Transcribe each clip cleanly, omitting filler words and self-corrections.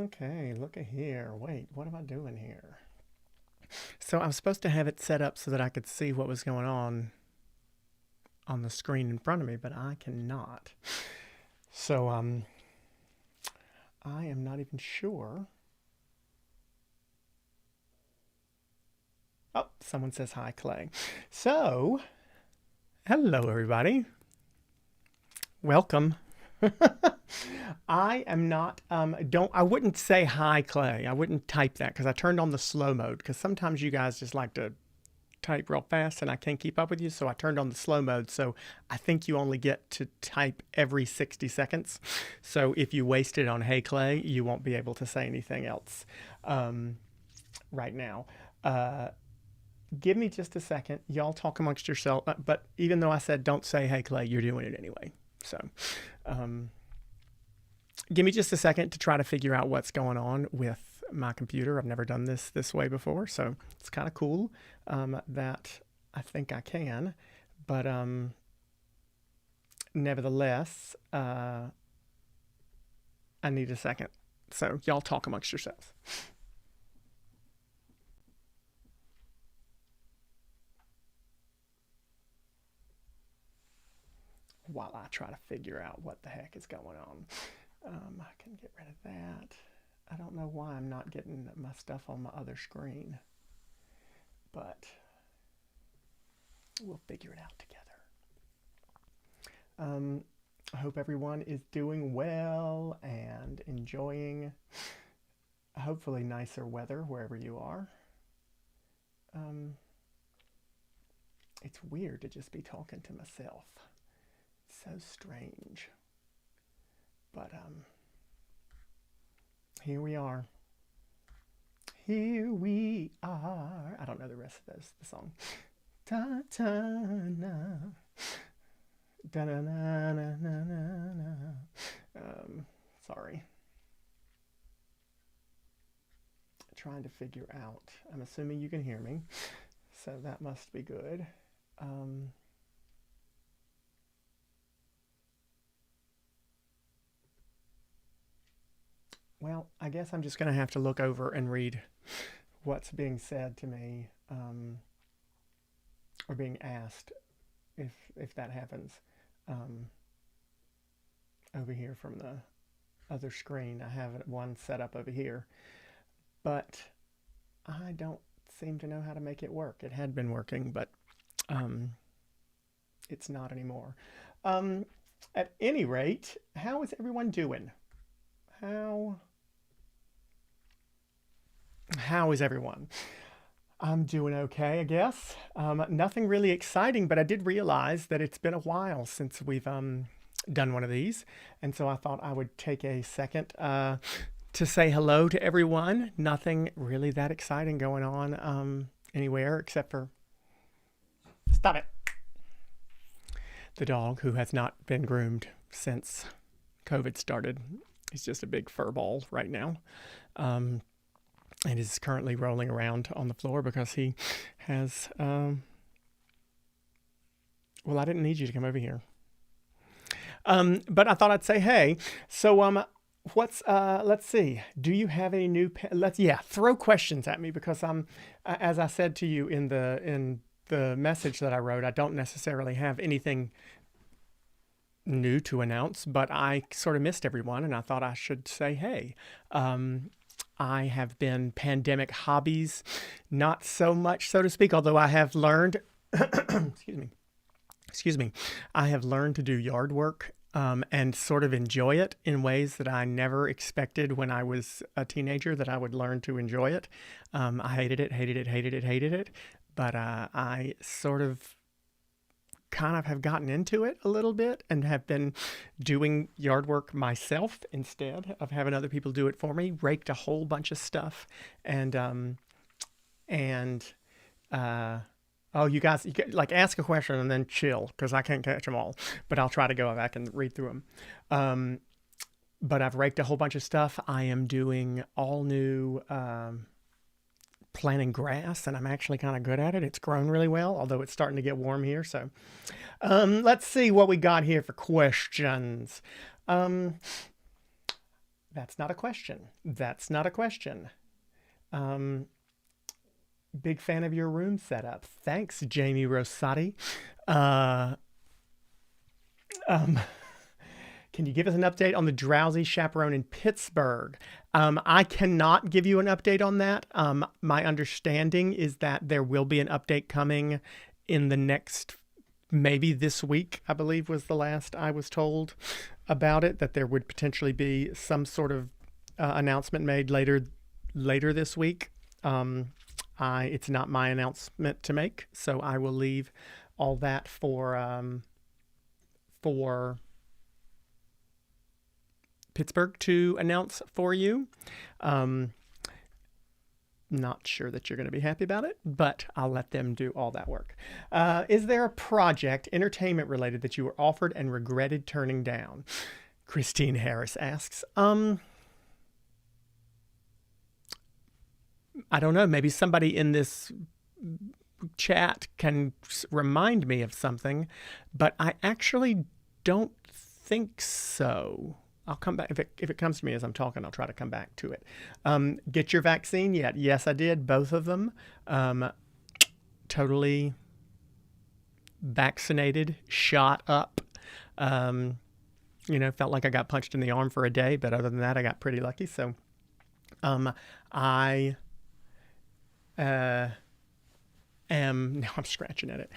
Okay, look at here. Wait, what am I doing here? So I'm supposed to have it set up so that I could see what was going on the screen in front of me, but I cannot. So I am not even sure. Oh, someone says hi, Clay. So, hello everybody. Welcome. I am not don't I wouldn't say hi Clay. I wouldn't type that because I turned on the slow mode because sometimes you guys just like to type real fast and I can't keep up with you, so I turned on the slow mode. So I think you only get to type every 60 seconds. So if you waste it on Hey Clay, you won't be able to say anything else right now. Uh, Give me just a second. Y'all talk amongst yourself. But even though I said don't say Hey Clay, you're doing it anyway. So um, give me just a second to try to figure out what's going on with my computer. I've never done this way before, so it's kind of cool that I think I can. But nevertheless, I need a second. So y'all talk amongst yourselves while I try to figure out what the heck is going on. I can get rid of that. I don't know why I'm not getting my stuff on my other screen, but we'll figure it out together. I hope everyone is doing well and enjoying hopefully nicer weather wherever you are. Um, it's weird to just be talking to myself. So strange. But here we are. Here we are. I don't know the rest of the song. Ta ta na. Da na na na na na. Sorry. Trying to figure out. I'm assuming you can hear me, so that must be good. Um, well, I guess I'm just going to have to look over and read what's being said to me or being asked if that happens um, over here from the other screen. I have one set up over here, but I don't seem to know how to make it work. It had been working, but um, it's not anymore. Um, at any rate, how is everyone doing? How how is everyone? I'm doing okay, I guess. Nothing really exciting, but I did realize that it's been a while since we've done one of these, and so I thought I would take a second to say hello to everyone. Nothing really that exciting going on anywhere except for stop it, the dog who has not been groomed since COVID started. He's just a big fur ball right now. Um, and is currently rolling around on the floor because he has. Well, I didn't need you to come over here. But I thought I'd say hey. So what's let's see. Do you have any new? Let's throw questions at me because as I said to you in the message that I wrote, I don't necessarily have anything new to announce, but I sort of missed everyone, and I thought I should say hey. I have been pandemic hobbies, not so much, so to speak, although I have learned, excuse me, excuse me, I have learned to do yard work and sort of enjoy it in ways that I never expected when I was a teenager that I would learn to enjoy it. I hated it, hated it, hated it, hated it, but I sort of kind of have gotten into it a little bit and have been doing yard work myself instead of having other people do it for me. Raked a whole bunch of stuff and oh, you guys like ask a question and then chill because I can't catch them all, but I'll try to go back and read through them. Um, but I've raked a whole bunch of stuff. I am doing all new planting grass, and I'm actually kind of good at it. It's grown really well, although it's starting to get warm here. So let's see what we got here for questions. Um, That's not a question. That's not a question. Um, Big fan of your room setup. Thanks, Jamie Rosati. Uh, um, can you give us an update on the Drowsy Chaperone in Pittsburgh? I cannot give you an update on that. My understanding is that there will be an update coming in the next, maybe this week, I believe was the last I was told about it, that there would potentially be some sort of announcement made later this week. It's not my announcement to make, so I will leave all that for Pittsburgh to announce for you. Not sure that you're going to be happy about it, but I'll let them do all that work. Is there a project, entertainment related, that you were offered and regretted turning down? Christine Harris asks. I don't know. Maybe somebody in this chat can remind me of something, but I actually don't think so. I'll come back. If it comes to me as I'm talking, I'll try to come back to it. Get your vaccine yet? Yes, I did. Both of them. Totally vaccinated, shot up. Felt like I got punched in the arm for a day, but other than that, I got pretty lucky. So I now I'm scratching at it.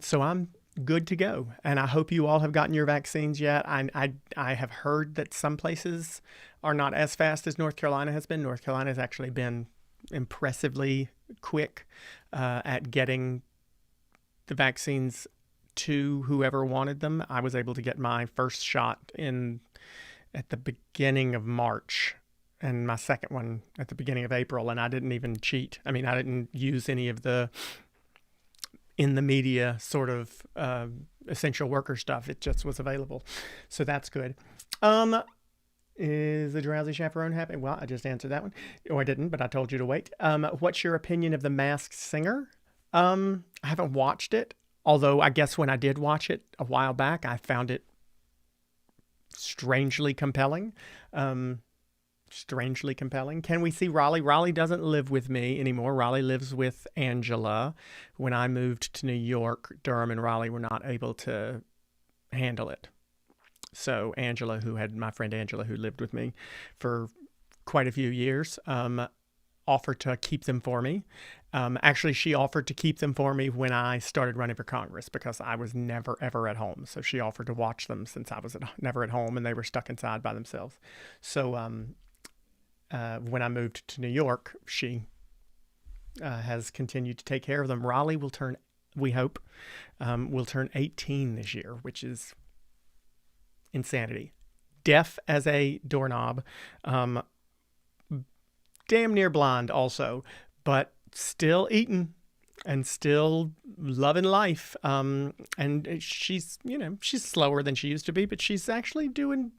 So I'm good to go. And I hope you all have gotten your vaccines yet. I have heard that some places are not as fast as North Carolina has been. North Carolina has actually been impressively quick at getting the vaccines to whoever wanted them. I was able to get my first shot at the beginning of March and my second one at the beginning of April, and I didn't even cheat. I mean, I didn't use any of the in the media sort of essential worker stuff. It just was available. So that's good. Is the Drowsy Chaperone happy? Well, I just answered that one. Or I didn't, but I told you to wait. What's your opinion of The Masked Singer? I haven't watched it, although I guess when I did watch it a while back, I found it strangely compelling. Can we see Raleigh? Raleigh doesn't live with me anymore. Raleigh lives with Angela. When I moved to New York, Durham and Raleigh were not able to handle it. So my friend Angela, who lived with me for quite a few years, offered to keep them for me. Actually, she offered to keep them for me when I started running for Congress because I was never, ever at home. So she offered to watch them since I was never at home and they were stuck inside by themselves. So when I moved to New York, she has continued to take care of them. Raleigh will turn, we hope, will turn 18 this year, which is insanity. Deaf as a doorknob, damn near blind also, but still eating and still loving life. And she's slower than she used to be, but she's actually doing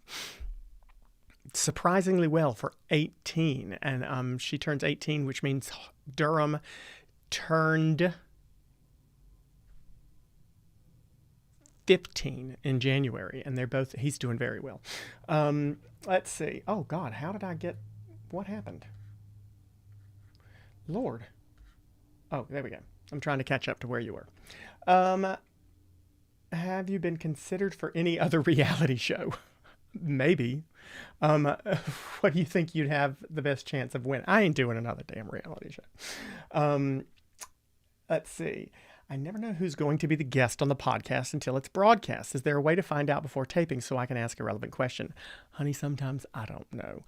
surprisingly well for 18. And she turns 18, which means Durham turned 15 in January, and he's doing very well. Let's see. Oh God, what happened? Lord. Oh, there we go. I'm trying to catch up to where you were. Have you been considered for any other reality show? Maybe. What do you think you'd have the best chance of winning? I ain't doing another damn reality show. Let's see. I never know who's going to be the guest on the podcast until it's broadcast. Is there a way to find out before taping so I can ask a relevant question? Honey, sometimes I don't know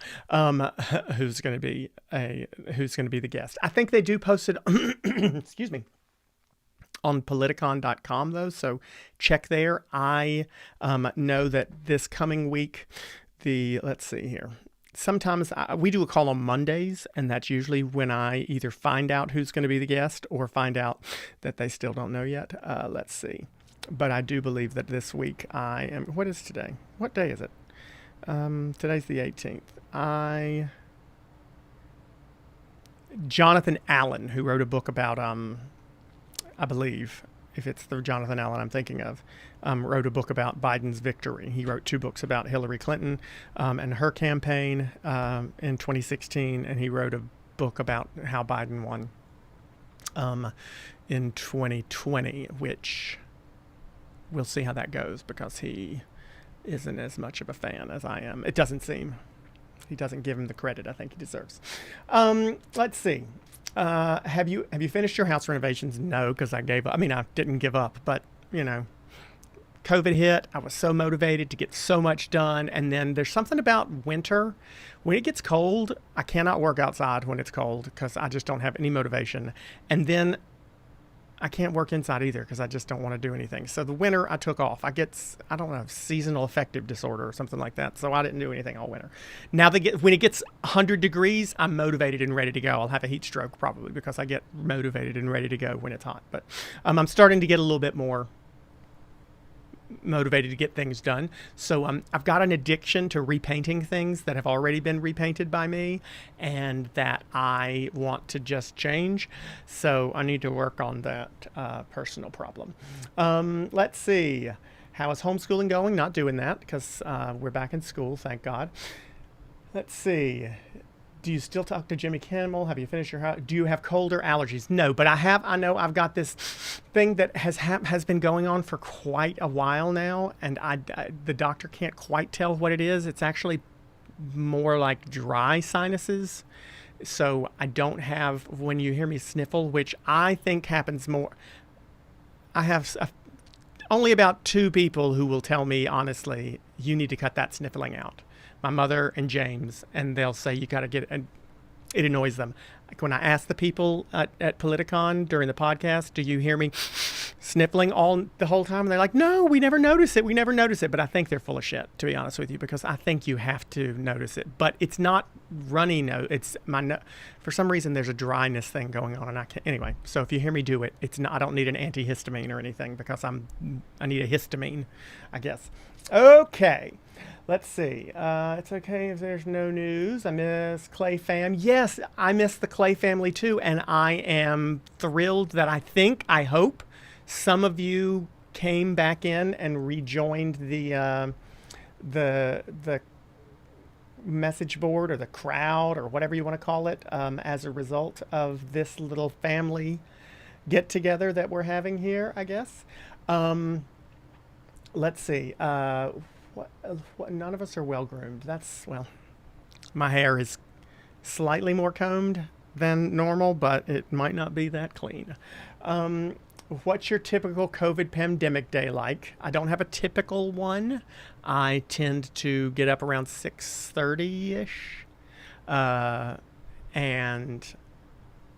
who's going to be the guest. I think they do post it, excuse me, on politicon.com though, so check there. I know that this coming week, let's see here. Sometimes we do a call on Mondays, and that's usually when I either find out who's going to be the guest or find out that they still don't know yet. Let's see. But I do believe that this week what is today? What day is it? Today's the 18th. Jonathan Allen, who wrote a book about, I believe, if it's the Jonathan Allen I'm thinking of, wrote a book about Biden's victory. He wrote 2 books about Hillary Clinton and her campaign in 2016, and he wrote a book about how Biden won in 2020, which we'll see how that goes because he isn't as much of a fan as I am. It doesn't seem. He doesn't give him the credit I think he deserves. Let's see. Have you finished your house renovations? No, because I gave up. I mean, I didn't give up, but you know, COVID hit. I was so motivated to get so much done, and then there's something about winter. When it gets cold, I cannot work outside when it's cold because I just don't have any motivation. And then I can't work inside either because I just don't want to do anything. So the winter I took off. I don't know, seasonal affective disorder or something like that. So I didn't do anything all winter. Now when it gets 100 degrees, I'm motivated and ready to go. I'll have a heat stroke probably because I get motivated and ready to go when it's hot. But I'm starting to get a little bit more motivated to get things done. So I've got an addiction to repainting things that have already been repainted by me and that I want to just change. So I need to work on that personal problem. Let's see. How is homeschooling going? Not doing that because we're back in school, thank God. Let's see. Do you still talk to Jimmy Kimmel? Have you finished your house? Do you have cold or allergies? No, but I know I've got this thing that has been going on for quite a while now, and the doctor can't quite tell what it is. It's actually more like dry sinuses. So I don't have, when you hear me sniffle, which I think happens more, I have only about 2 people who will tell me honestly, you need to cut that sniffling out. My mother and James, and they'll say you got to get it, and it annoys them. Like when I ask the people at Politicon during the podcast, do you hear me sniffling the whole time? And they're like, no, we never notice it. We never notice it. But I think they're full of shit, to be honest with you, because I think you have to notice it. But it's not runny nose. It's for some reason there's a dryness thing going on, and I can't. Anyway, so if you hear me do it, it's not. I don't need an antihistamine or anything because I need a histamine, I guess. Okay. Let's see. It's okay if there's no news. I miss Clay fam. Yes, I miss the Clay family too, and I am thrilled that I hope some of you came back in and rejoined the message board or the crowd or whatever you want to call it as a result of this little family get together that we're having here, I guess. Let's see. None of us are well groomed. My hair is slightly more combed than normal, but it might not be that clean. What's your typical COVID pandemic day like? I don't have a typical one. I tend to get up around 6:30-ish and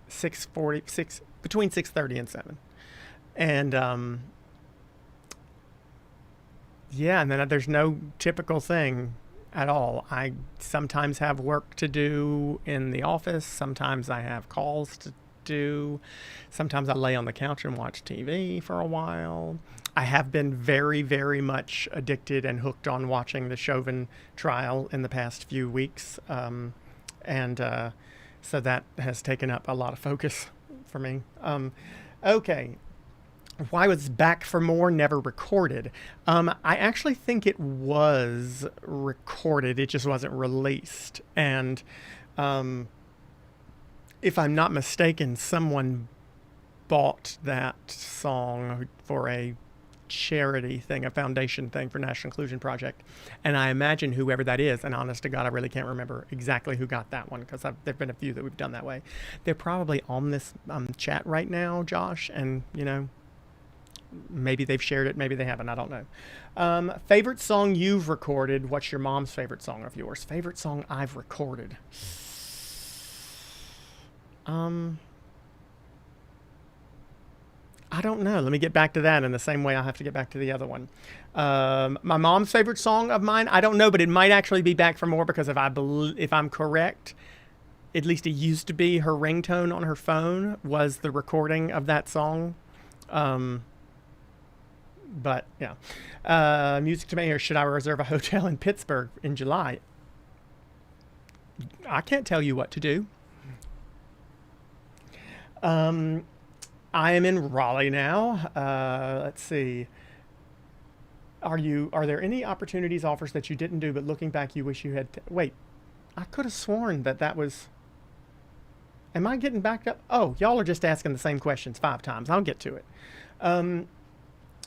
6:40, between 6:30 and 7. And yeah, and then there's no typical thing at all. I sometimes have work to do in the office. Sometimes I have calls to do. Sometimes I lay on the couch and watch TV for a while. I have been very, very much addicted and hooked on watching the Chauvin trial in the past few weeks. So that has taken up a lot of focus for me. Okay. Why was Back for More never recorded? I actually think it was recorded. It just wasn't released. And if I'm not mistaken, someone bought that song for a charity thing, a foundation thing for National Inclusion Project. And I imagine whoever that is, and honest to God, I really can't remember exactly who got that one because there've been a few that we've done that way. They're probably on this chat right now, Josh, and maybe they've shared it, maybe they haven't, I don't know. Favorite song you've recorded? What's your mom's favorite song of yours? Favorite song I've recorded? I don't know. Let me get back to that in the same way I have to get back to the other one. My mom's favorite song of mine? I don't know, but it might actually be Back for More because if I'm correct, at least it used to be her ringtone on her phone was the recording of that song. But yeah, music to me, or should I reserve a hotel in Pittsburgh in July? I can't tell you what to do. I am in Raleigh now. Let's see. Are there any opportunities, offers that you didn't do, but looking back, you wish you had? Wait, I could have sworn that that was. Am I getting backed up? Oh, y'all are just asking the same questions 5 times. I'll get to it. Um,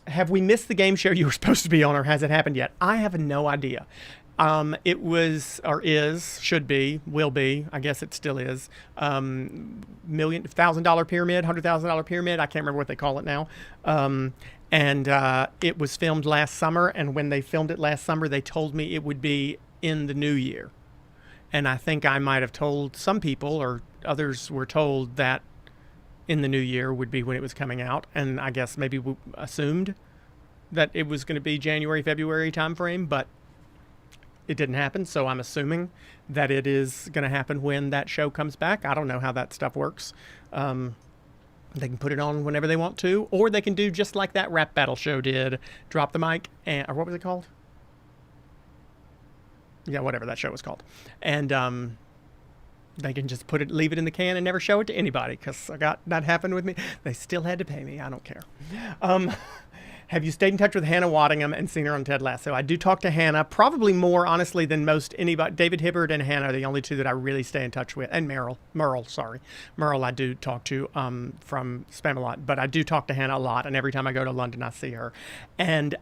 have we missed the game show you were supposed to be on, or has it happened yet? I have no idea. It was, or is, should be, will be. I guess it still is. $1,000 pyramid, $100,000 pyramid. I can't remember what they call it now. And it was filmed last summer. And when they filmed it last summer, they told me it would be in the new year. And I think I might have told some people, or others were told, that in the new year would be when it was coming out. And I guess maybe we assumed that it was going to be January, February timeframe, but it didn't happen. So I'm assuming that it is going to happen when that show comes back. I don't know how that stuff works. They can put it on whenever they want to, or they can do just like that rap battle show did, drop the mic, and, or what was it called? Yeah, whatever that show was called. And they can just leave it in the can and never show it to anybody, because I got that happened with me. They still had to pay me. I don't care. Um, have you stayed in touch with Hannah Waddingham and seen her on Ted Lasso? I do talk to Hannah, probably more honestly than most anybody. David Hibbert and Hannah are the only two that I really stay in touch with, and Merle, sorry, Merle I do talk to from Spamalot, but I do talk to Hannah a lot, and every time I go to London, I see her, and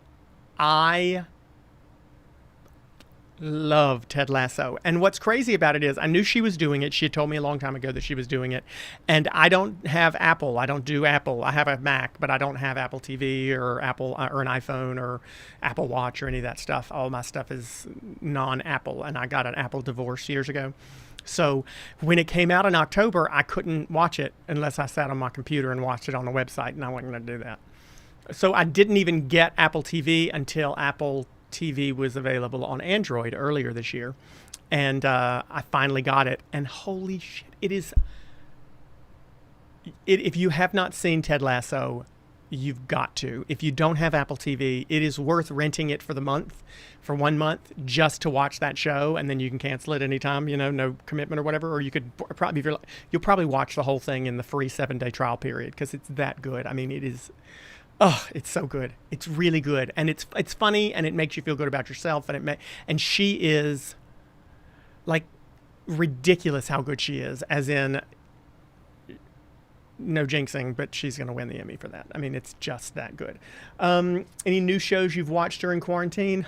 I love Ted Lasso. And what's crazy about it is I knew she was doing it. She had told me a long time ago that she was doing it. And I don't have Apple. I don't do Apple. I have a Mac, but I don't have Apple TV or Apple or an iPhone or Apple Watch or any of that stuff. All my stuff is non-Apple. And I got an Apple divorce years ago. So when it came out in October, I couldn't watch it unless I sat on my computer and watched it on the website. And I wasn't going to do that. So I didn't even get Apple TV until Apple TV was available on Android earlier this year, and I finally got it. And holy shit, it is. If you have not seen Ted Lasso, you've got to. If you don't have Apple TV, it is worth renting it for 1 month, just to watch that show, and then you can cancel it anytime. No commitment or whatever. Or you could probably, you'll probably watch the whole thing in the free 7-day trial period, because it's that good. I mean, it is. Oh, it's so good. It's really good. And it's funny, and it makes you feel good about yourself. And she is like ridiculous how good she is, as in, no jinxing, but she's going to win the Emmy for that. I mean, it's just that good. Any new shows you've watched during quarantine?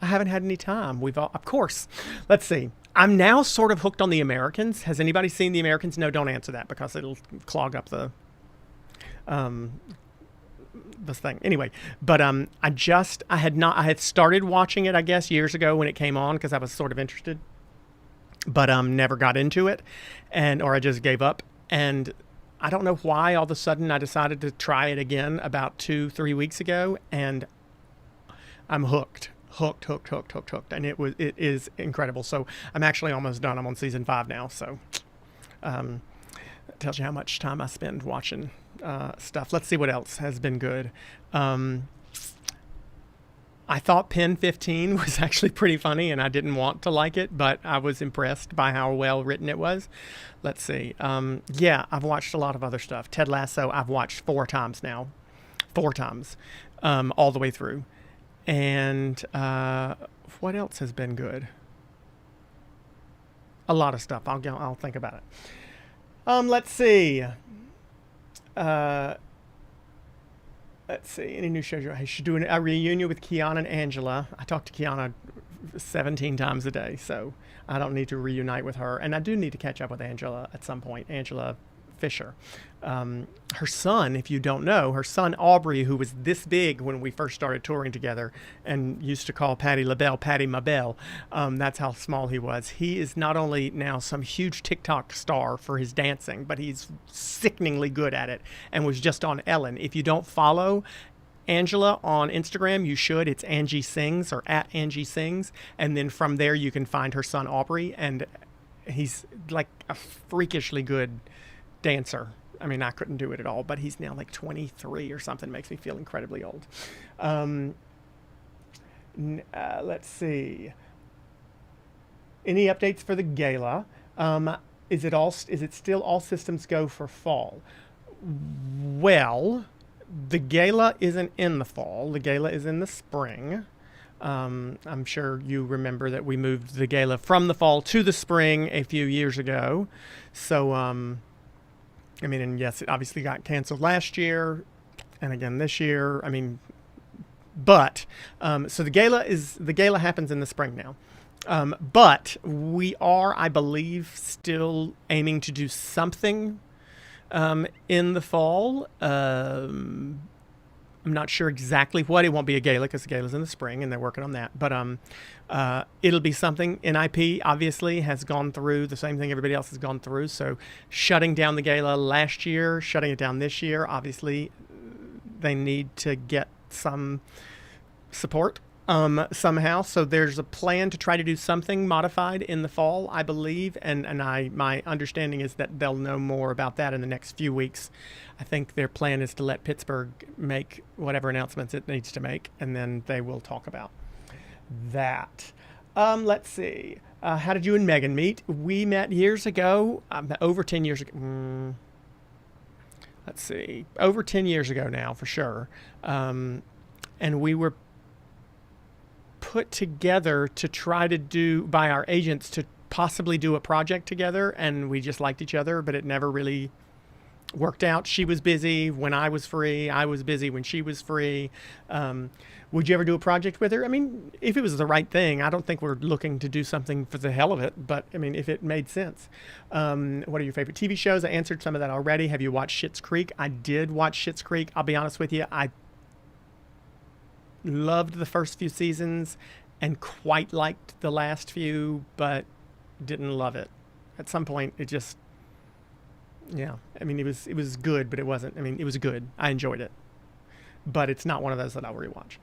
I haven't had any time. Of course. Let's see. I'm now sort of hooked on The Americans. Has anybody seen The Americans? No, don't answer that, because it'll clog up this thing anyway. But I had started watching it, I guess, years ago when it came on, because I was sort of interested, but never got into it, or I just gave up. And I don't know why all of a sudden I decided to try it again about 2-3 weeks ago, and I'm hooked, and it is incredible. So I'm actually almost done. I'm on season 5 now, so that tells you how much time I spend watching stuff. Let's see what else has been good. I thought Pen 15 was actually pretty funny, and I didn't want to like it, but I was impressed by how well written it was. Let's see. Yeah, I've watched a lot of other stuff. Ted Lasso, I've watched 4 times now. 4 times, all the way through. And what else has been good? A lot of stuff. I'll think about it. Let's see. Let's see. Any new shows? I should do a reunion with Kiana and Angela. I talk to Kiana 17 times a day, so I don't need to reunite with her. And I do need to catch up with Angela at some point. Angela Fisher. Her son, if you don't know, her son Aubrey, who was this big when we first started touring together and used to call Patti LaBelle Patti Mabelle, that's how small he was. He is not only now some huge TikTok star for his dancing, but he's sickeningly good at it, and was just on Ellen. If you don't follow Angela on Instagram, you should. It's Angie Sings, or at Angie Sings, and then from there you can find her son Aubrey, and he's like a freakishly good dancer. I mean, I couldn't do it at all, but he's now like 23 or something. Makes me feel incredibly old. Let's see. Any updates for the gala? Is it still all systems go for fall? Well, the gala isn't in the fall. The gala is in the spring. I'm sure you remember that we moved the gala from the fall to the spring a few years ago. So, I mean, and yes, it obviously got canceled last year and again this year. I mean, but so the gala happens in the spring now. But we are, I believe, still aiming to do something in the fall. I'm not sure exactly what. It won't be a gala because the gala's in the spring and they're working on that. But it'll be something. NIP obviously has gone through the same thing everybody else has gone through. So shutting down the gala last year, shutting it down this year, obviously they need to get some support somehow. So there's a plan to try to do something modified in the fall, I believe, and my understanding is that they'll know more about that in the next few weeks. I think their plan is to let Pittsburgh make whatever announcements it needs to make, and then they will talk about that. Let's see. How did you and Megan meet? We met years ago, over 10 years ago. Let's see, over 10 years ago now for sure. And we were put together to try to do by our agents to possibly do a project together, and we just liked each other, but it never really worked out. She was busy when I was free. I was busy when she was free. Would you ever do a project with her? I mean, if it was the right thing, I don't think we're looking to do something for the hell of it, but I mean, if it made sense. What are your favorite TV shows? I answered some of that already. Have you watched Schitt's Creek? I did watch Schitt's Creek. I'll be honest with you. I loved the first few seasons and quite liked the last few, but didn't love it. At some point, it just, yeah. I mean, it was good, but it wasn't. I mean, it was good. I enjoyed it, but it's not one of those that I'll rewatch.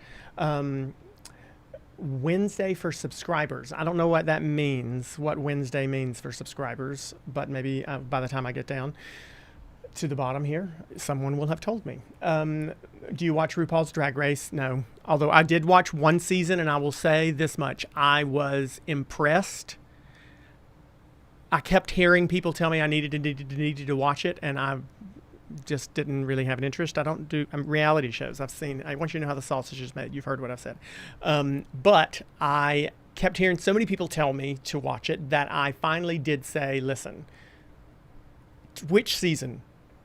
Wednesday for subscribers. I don't know what that means, what Wednesday means for subscribers, but maybe by the time I get down to the bottom here, someone will have told me. Do you watch RuPaul's Drag Race? No. Although I did watch one season, and I will say this much. I was impressed. I kept hearing people tell me I needed to watch it, and I just didn't really have an interest. I don't do reality shows. I want you to know how the sausage is made. You've heard what I've said. But I kept hearing so many people tell me to watch it that I finally did say, listen, which season?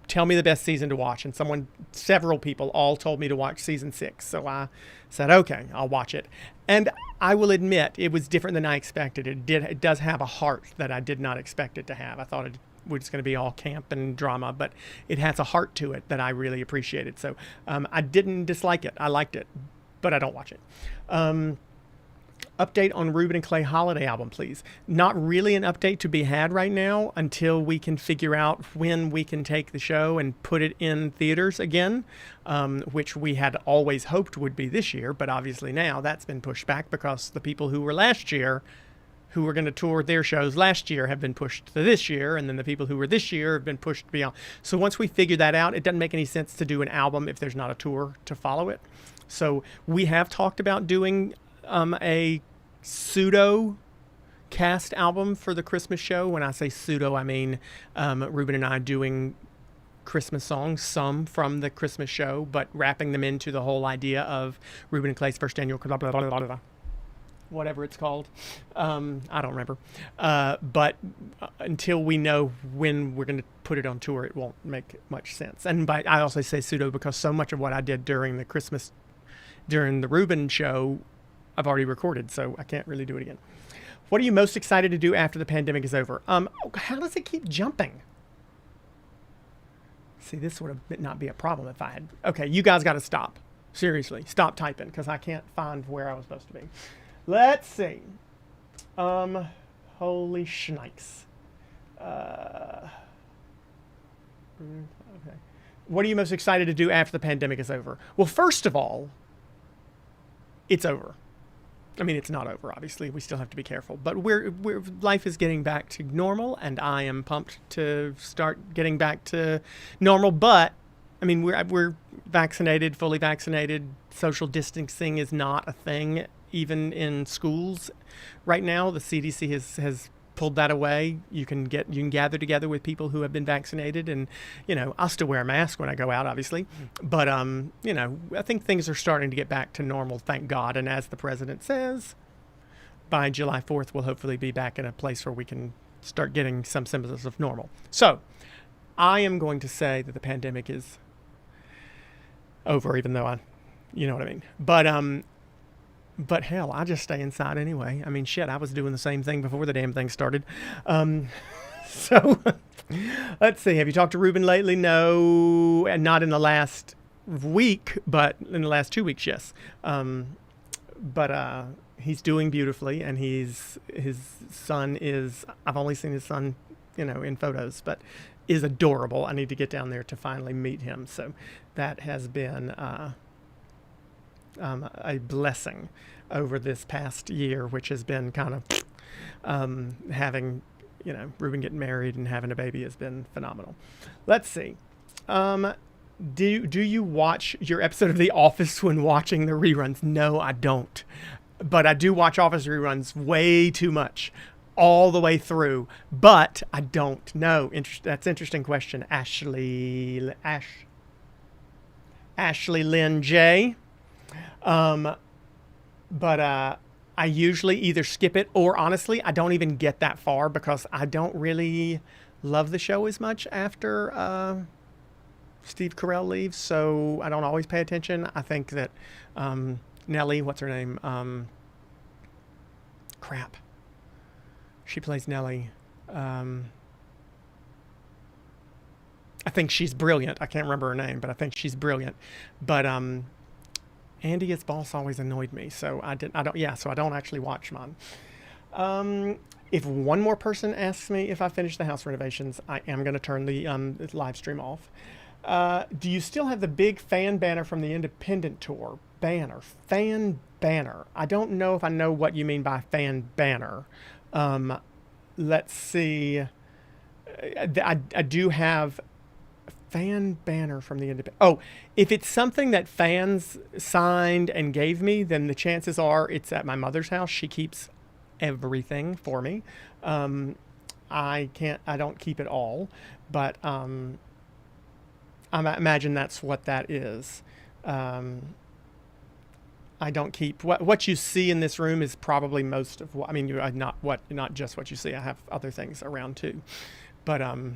Tell me the best season to watch. And several people all told me to watch season 6. So I said, okay, I'll watch it. And I will admit it was different than I expected. It does have a heart that I did not expect it to have. I thought it was going to be all camp and drama, but it has a heart to it that I really appreciated. So I didn't dislike it. I liked it, but I don't watch it. Update on Ruben and Clay holiday album, please. Not really an update to be had right now until we can figure out when we can take the show and put it in theaters again, which we had always hoped would be this year, but obviously now that's been pushed back because the people who were last year, who were going to tour their shows last year, have been pushed to this year, and then the people who were this year have been pushed beyond. So once we figure that out, it doesn't make any sense to do an album if there's not a tour to follow it. So we have talked about doing a pseudo cast album for the Christmas show. When I say pseudo, I mean Ruben and I doing Christmas songs, some from the Christmas show, but wrapping them into the whole idea of Ruben and Clay's first annual blah, blah, blah, blah, blah, whatever it's called. I don't remember. But until we know when we're going to put it on tour, it won't make much sense. And I also say pseudo because so much of what I did during the Ruben show, I've already recorded, so I can't really do it again. What are you most excited to do after the pandemic is over? How does it keep jumping? See, this would not be a problem if I had. Okay, you guys got to stop. Seriously, stop typing because I can't find where I was supposed to be. Let's see. Holy shnikes. Okay. What are you most excited to do after the pandemic is over? Well, first of all, it's over. I mean, it's not over, obviously. We still have to be careful. But life is getting back to normal, and I am pumped to start getting back to normal. But, I mean, we're vaccinated, fully vaccinated. Social distancing is not a thing, even in schools right now. The CDC has pulled that away. You can gather together with people who have been vaccinated, and I'll still wear a mask when I go out, obviously, but I think things are starting to get back to normal, thank God. And as the president says, by July 4th, we'll hopefully be back in a place where we can start getting some semblance of normal. So I am going to say that the pandemic is over, even though you know what I mean. But hell, I just stay inside anyway. I mean, shit, I was doing the same thing before the damn thing started. So let's see. Have you talked to Ruben lately? No, and not in the last week, but in the last 2 weeks, yes. But he's doing beautifully, and his son is. I've only seen his son, in photos, but is adorable. I need to get down there to finally meet him. So that has been a blessing over this past year, which has been kind of having, Ruben getting married and having a baby has been phenomenal. Let's see. Do you watch your episode of The Office when watching the reruns? No, I don't. But I do watch Office reruns way too much, all the way through. But I don't know. That's an interesting question. Ashley Lynn J. But I usually either skip it, or honestly, I don't even get that far because I don't really love the show as much after Steve Carell leaves, so I don't always pay attention. I think that Nellie, what's her name? Crap. She plays Nellie. I think she's brilliant. I can't remember her name, but I think she's brilliant. But Andy as boss always annoyed me, so I don't actually watch mine. If one more person asks me if I finished the house renovations, I am going to turn the live stream off. Do you still have the big fan banner from the Independent tour? Fan banner. I don't know if I know what you mean by fan banner. Let's see. I do have fan banner from the Independent. Oh, if it's something that fans signed and gave me, then the chances are it's at my mother's house. She keeps everything for me. I don't keep it all, but I imagine that's what that is. I don't keep what you see in this room is probably most of what, I mean, not just what you see. I have other things around too, but a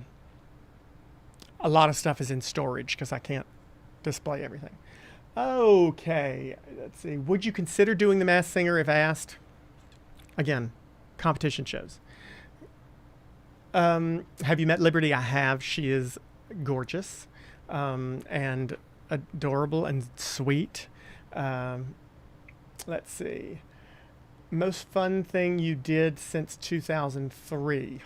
lot of stuff is in storage because I can't display everything. Okay, let's see. Would you consider doing The Masked Singer if asked? Again, competition shows. Have you met Liberty? I have. She is gorgeous and adorable and sweet. Let's see. Most fun thing you did since 2003?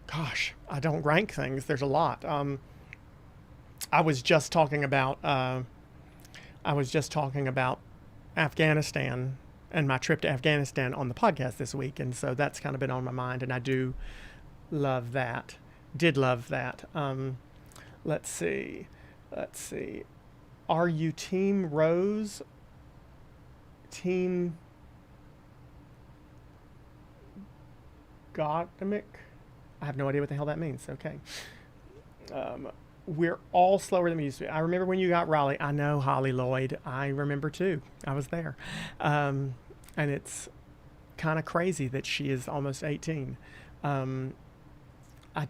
Gosh, I don't rank things. There's a lot. I was just talking about Afghanistan and my trip to Afghanistan on the podcast this week, and so that's kind of been on my mind, and I do love that. Did love that. Let's see. Are you Team Rose? Team Gottmik? I have no idea what the hell that means. Okay. We're all slower than we used to be. I remember when you got Raleigh. I know, Holly Lloyd. I remember too. I was there. And it's kind of crazy that she is almost 18. I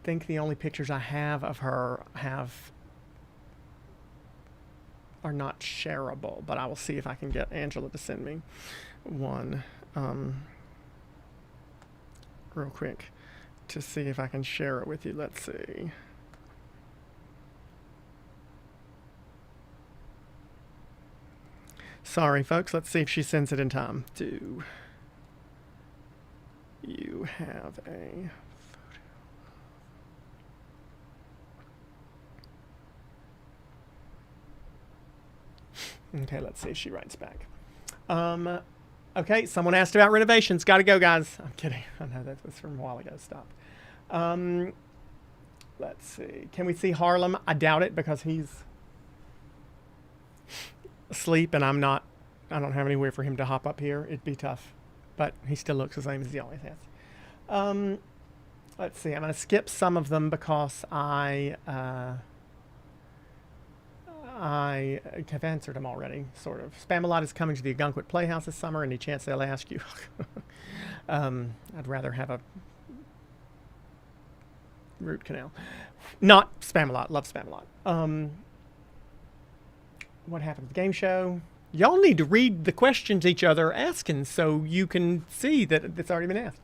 think the only pictures I have of her are not shareable, but I will see if I can get Angela to send me one real quick to see if I can share it with you. Let's see. Sorry, folks. Let's see if she sends it in time. Do you have a photo? Okay, let's see if she writes back. Okay, someone asked about renovations. Gotta go, guys. I'm kidding. I know that was from a while ago. Stop. Let's see. Can we see Harlem? I doubt it because he's asleep and I don't have anywhere for him to hop up here. It'd be tough. but he still looks the same as he always has. Let's see. I'm going to skip some of them because I have answered them already, sort of. Spamalot is coming to the Ogunquit Playhouse this summer. Any chance they'll ask you? I'd rather have a root canal. Not Spamalot. Love Spamalot. What happened at the game show? Y'all need to read the questions each other are asking so you can see that it's already been asked.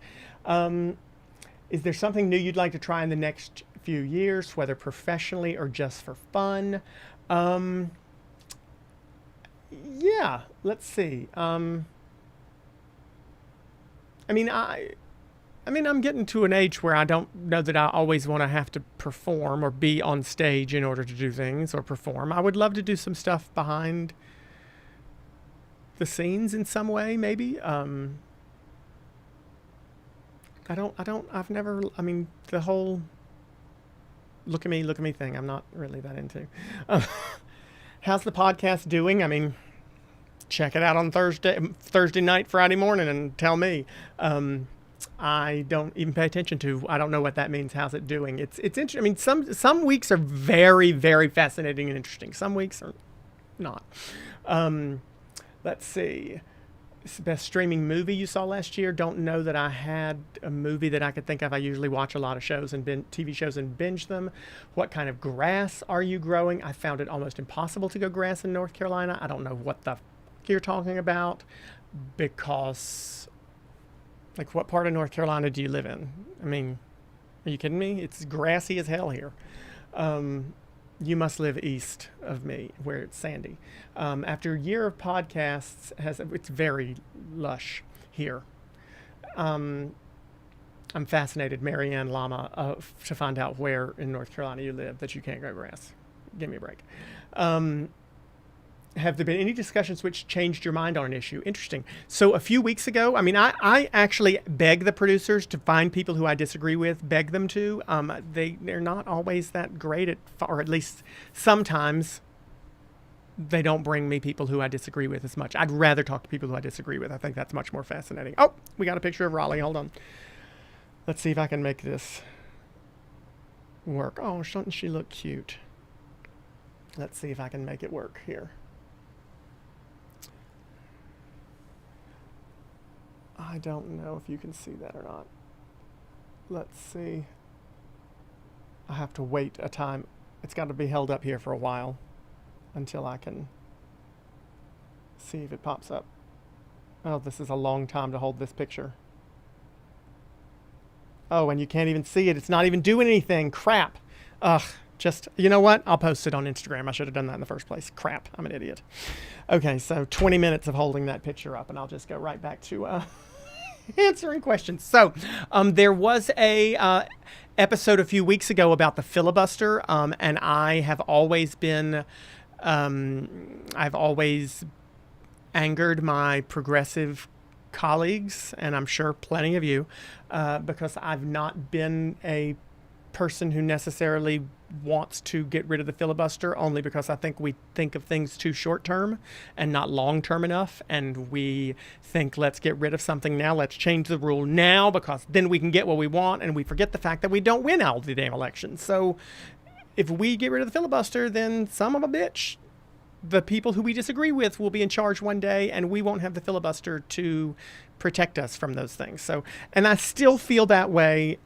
Is there something new you'd like to try in the next few years, whether professionally or just for fun? Yeah, let's see. I'm getting to an age where I don't know that I always want to have to perform or be on stage in order to do things or perform. I would love to do some stuff behind the scenes in some way, maybe. The whole look at me thing, I'm not really that into. How's the podcast doing? I mean, check it out on Thursday night, Friday morning, and tell me. I don't even pay attention to. I don't know what that means. How's it doing? It's interesting. I mean, some weeks are very, very fascinating and interesting. Some weeks are not. Let's see. Best streaming movie you saw last year? Don't know that I had a movie that I could think of. I usually watch a lot of shows and TV shows and binge them. What kind of grass are you growing? I found it almost impossible to grow grass in North Carolina. I don't know what the you're talking about, because, like, what part of North Carolina do you live in? I mean, are you kidding me? It's grassy as hell here. You must live east of me, where it's sandy. After a year of podcasts, it's very lush here. I'm fascinated, Marianne Lama, to find out where in North Carolina you live that you can't grow grass. Give me a break. Have there been any discussions which changed your mind on an issue? Interesting. So a few weeks ago, I actually beg the producers to find people who I disagree with, beg them to. They're not always that great or at least sometimes they don't bring me people who I disagree with as much. I'd rather talk to people who I disagree with. I think that's much more fascinating. Oh, we got a picture of Raleigh. Hold on. Let's see if I can make this work. Oh, doesn't she look cute? Let's see if I can make it work here. I don't know if you can see that or not. Let's see. I have to wait a time. It's got to be held up here for a while until I can see if it pops up. Oh, this is a long time to hold this picture. Oh, and you can't even see it. It's not even doing anything. Crap. Ugh. Just, you know what? I'll post it on Instagram. I should have done that in the first place. Crap. I'm an idiot. Okay, so 20 minutes of holding that picture up, and I'll just go right back to answering questions. So there was a episode a few weeks ago about the filibuster, and I have always been, I've always angered my progressive colleagues, and I'm sure plenty of you, because I've not been a person who necessarily wants to get rid of the filibuster, only because I think we think of things too short term and not long term enough, and we think, let's get rid of something now, let's change the rule now because then we can get what we want, and we forget the fact that we don't win all the damn elections. So if we get rid of the filibuster, then son of a bitch, the people who we disagree with will be in charge one day, and we won't have the filibuster to protect us from those things. So, and I still feel that way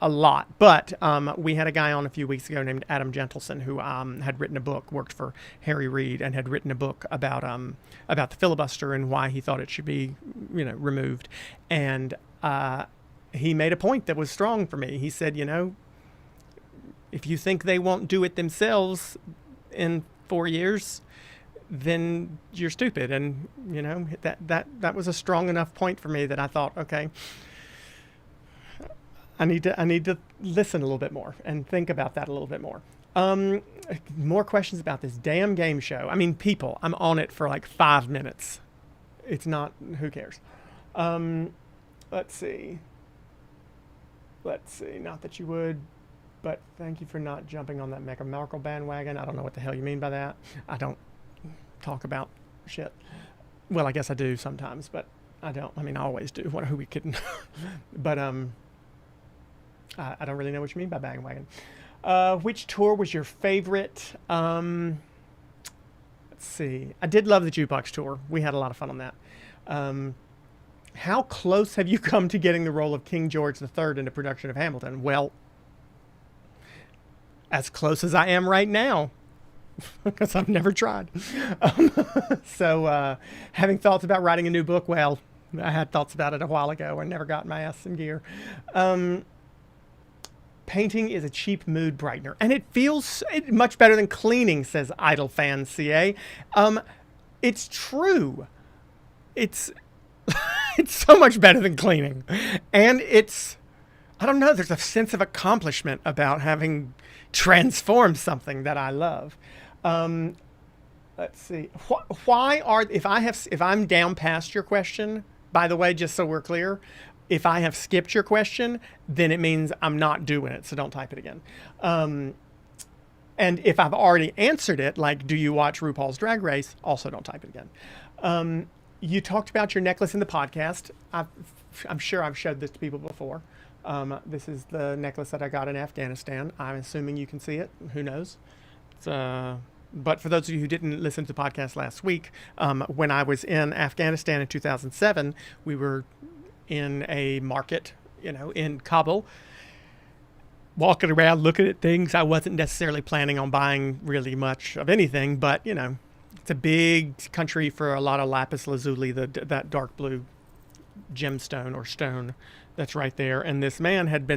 a lot, but we had a guy on a few weeks ago named Adam Gentleson who had written a book, worked for Harry Reid, and had written a book about the filibuster and why he thought it should be, removed. And he made a point that was strong for me. He said, if you think they won't do it themselves in 4 years, then you're stupid. And that was a strong enough point for me that I thought, okay, I need to listen a little bit more and think about that a little bit more. More questions about this damn game show. People, I'm on it for like 5 minutes. It's not, who cares? Let's see. Not that you would, but thank you for not jumping on that Meghan Markle bandwagon. I don't know what the hell you mean by that. I don't talk about shit. Well, I guess I do sometimes, but I don't. I mean, I always do. Who we kidding? But I don't really know what you mean by bandwagon. Which tour was your favorite? Let's see. I did love the jukebox tour. We had a lot of fun on that. Um, how close have you come to getting the role of King George III in a production of Hamilton? Well, as close as I am right now, because I've never tried. Um, so, having thoughts about writing a new book, well, I had thoughts about it a while ago and never got my ass in gear. Um, Painting is a cheap mood brightener, and it feels much better than cleaning, says Idle Fan CA. It's true. It's it's so much better than cleaning, and it's, I don't know. There's a sense of accomplishment about having transformed something that I love. Um, let's see. Why are if I'm down past your question? By the way, just so we're clear, if I have skipped your question, then it means I'm not doing it. So don't type it again. Um, and if I've already answered it, like, do you watch RuPaul's Drag Race? Also don't type it again. You talked about your necklace in the podcast. I'm sure I've showed this to people before. This is the necklace that I got in Afghanistan. I'm assuming you can see it. Who knows? But for those of you who didn't listen to the podcast last week, when I was in Afghanistan in 2007, we were in a market, in Kabul, walking around looking at things. I wasn't necessarily planning on buying really much of anything, but it's a big country for a lot of lapis lazuli, that dark blue gemstone or stone that's right there. And this man had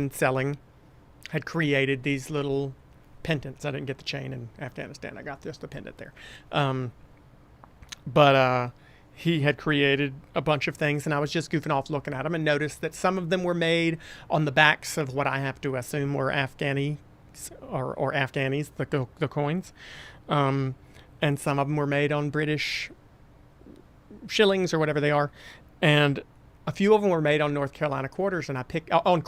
created these little pendants. I didn't get the chain in Afghanistan. I got just the pendant there. But he had created a bunch of things, and I was just goofing off looking at them and noticed that some of them were made on the backs of what I have to assume were Afghani or Afghanis, the coins. And some of them were made on British shillings or whatever they are. And a few of them were made on North Carolina quarters, and I picked on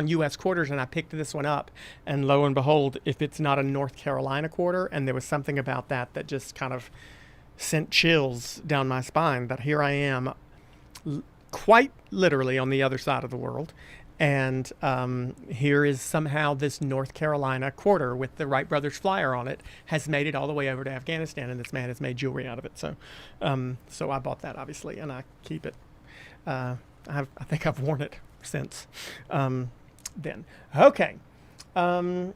U.S. quarters, and I picked this one up. And lo and behold, if it's not a North Carolina quarter, and there was something about that just kind of sent chills down my spine, that here I am, quite literally on the other side of the world. And here is somehow this North Carolina quarter with the Wright Brothers flyer on it has made it all the way over to Afghanistan, and this man has made jewelry out of it. So I bought that, obviously, and I keep it. I think I've worn it since then. Okay. Touring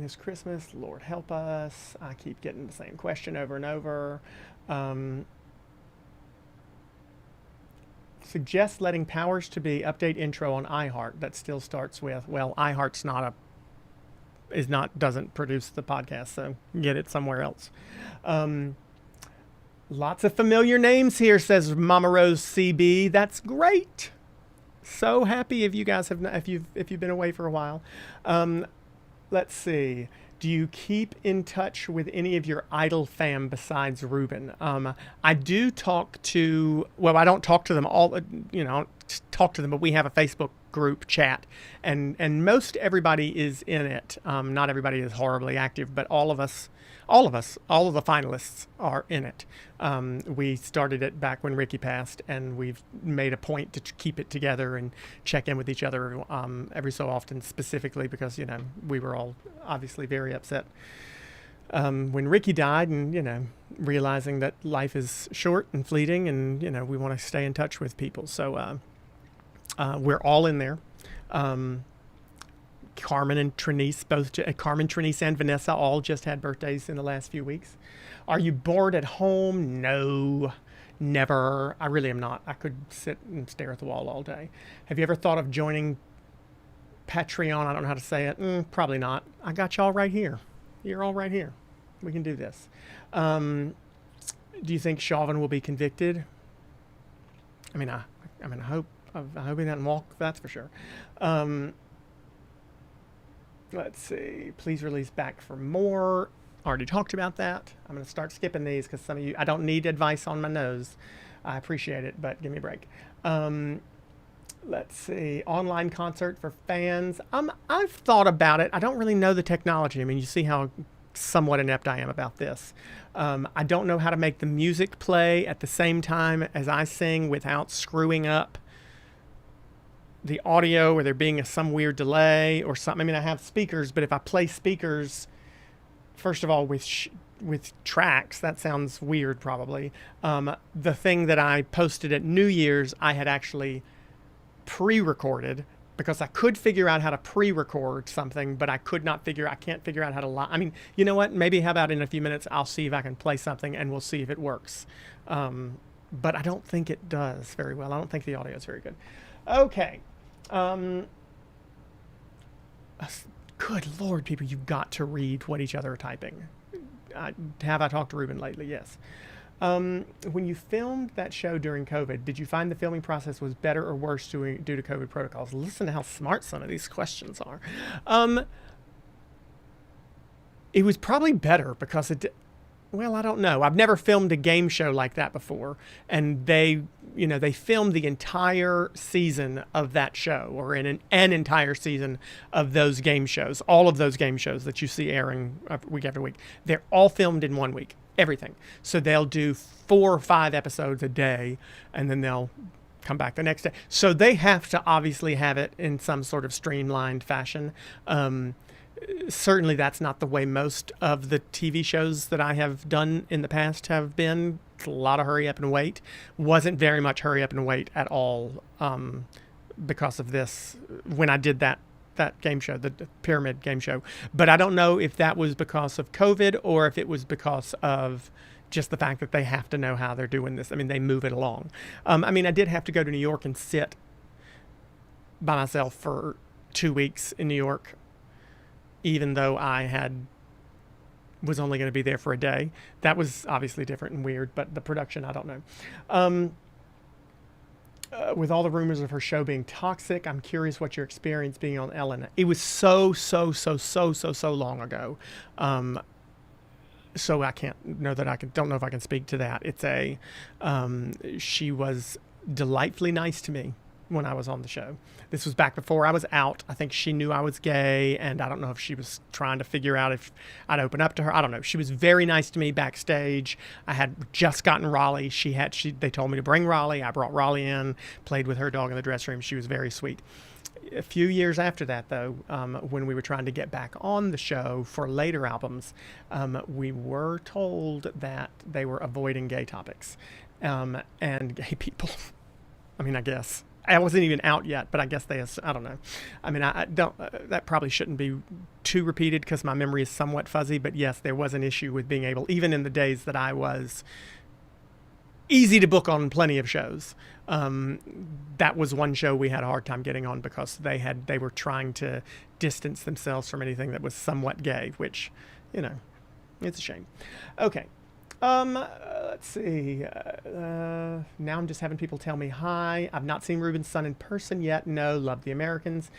this Christmas, Lord help us. I keep getting the same question over and over. Suggest letting powers to be update intro on iHeart that still starts with, well, iHeart's doesn't produce the podcast, so get it somewhere else. Lots of familiar names here, says Mama Rose CB. That's great. So happy if you guys if you've been away for a while. Let's see. Do you keep in touch with any of your Idol fam besides Ruben? I do talk to, well, I don't talk to them all, talk to them, but we have a Facebook group chat, and most everybody is in it. Not everybody is horribly active, but all of the finalists are in it. We started it back when Ricky passed, and we've made a point to keep it together and check in with each other every so often, specifically because, we were all obviously very upset when Ricky died, and, realizing that life is short and fleeting, and, we want to stay in touch with people. So we're all in there. Carmen, Trinice, and Vanessa all just had birthdays in the last few weeks. Are you bored at home? No, never. I really am not. I could sit and stare at the wall all day. Have you ever thought of joining Patreon? I don't know how to say it. Probably not. I got y'all right here. You're all right here. We can do this. Do you think Chauvin will be convicted? I hope he doesn't walk. That's for sure. Let's see. Please release Back for More. Already talked about that. I'm going to start skipping these because some of you, I don't need advice on my nose. I appreciate it, but give me a break. Let's see. Online concert for fans. I've thought about it. I don't really know the technology. You see how somewhat inept I am about this. I don't know how to make the music play at the same time as I sing without screwing up the audio or there being some weird delay or something. I mean, I have speakers, but if I play speakers, first of all, with tracks, that sounds weird probably. The thing that I posted at New Year's, I had actually pre-recorded because I could figure out how to pre-record something, but I can't figure out how to I mean, you know what? Maybe how about in a few minutes, I'll see if I can play something and we'll see if it works. But I don't think it does very well. I don't think the audio is very good. Okay. Good Lord, people, you've got to read what each other are typing. Have I talked to Ruben lately? Yes. When you filmed that show during COVID, did you find the filming process was better or worse due to COVID protocols? Listen to how smart some of these questions are. It was probably better because well, I don't know. I've never filmed a game show like that before. And they filmed the entire season of that show, or in an entire season of those game shows. All of those game shows that you see airing week after week. They're all filmed in 1 week. Everything. So they'll do 4 or 5 episodes a day, and then they'll come back the next day. So they have to obviously have it in some sort of streamlined fashion. Certainly that's not the way most of the TV shows that I have done in the past have been. It's a lot of hurry up and wait. Wasn't very much hurry up and wait at all because of this when I did that game show, the Pyramid game show. But I don't know if that was because of COVID or if it was because of just the fact that they have to know how they're doing this. I mean, they move it along. I mean, I did have to go to New York and sit by myself for 2 weeks in New York, even though I was only going to be there for a day. That was obviously different and weird, but the production, I don't know. With all the rumors of her show being toxic, I'm curious what your experience being on Ellen. It was so long ago. So I don't know if I can speak to that. She was delightfully nice to me when I was on the show. This was back before I was out. I think she knew I was gay, and I don't know if she was trying to figure out if I'd open up to her. I don't know. She was very nice to me backstage. I had just gotten Raleigh. They told me to bring Raleigh. I brought Raleigh in, played with her dog in the dressing room. She was very sweet. A few years after that, though, when we were trying to get back on the show for later albums, we were told that they were avoiding gay topics and gay people. I mean, I guess. I wasn't even out yet, but I guess I don't know. I mean, I don't, that probably shouldn't be too repeated because my memory is somewhat fuzzy, but yes, there was an issue with being able, even in the days that I was easy to book on plenty of shows. That was one show we had a hard time getting on because they were trying to distance themselves from anything that was somewhat gay, which, it's a shame. Okay. Let's see. Now I'm just having people tell me hi. I've not seen Ruben's son in person yet. No, love the Americans.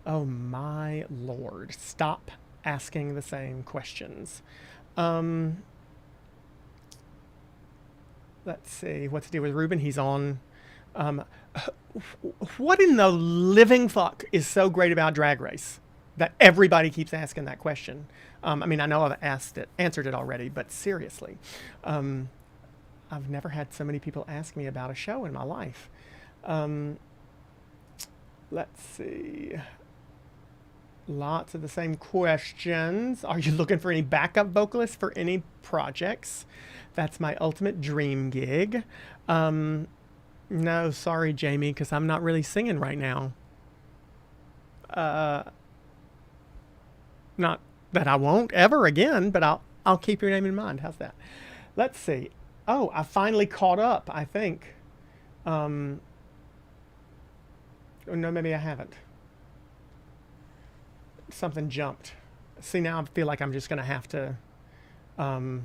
Oh my Lord. Stop asking the same questions. Let's see. What's the deal with Ruben? He's on. What in the living fuck is so great about Drag Race that everybody keeps asking that question? I mean, I know I've answered it already, but seriously, I've never had so many people ask me about a show in my life. Let's see. Lots of the same questions. Are you looking for any backup vocalists for any projects? That's my ultimate dream gig. No, sorry, Jamie, because I'm not really singing right now. Not that I won't ever again, but I'll keep your name in mind. How's that? Let's see. Oh, I finally caught up, I think. No, maybe I haven't. Something jumped. See, now I feel like I'm just going to have to... now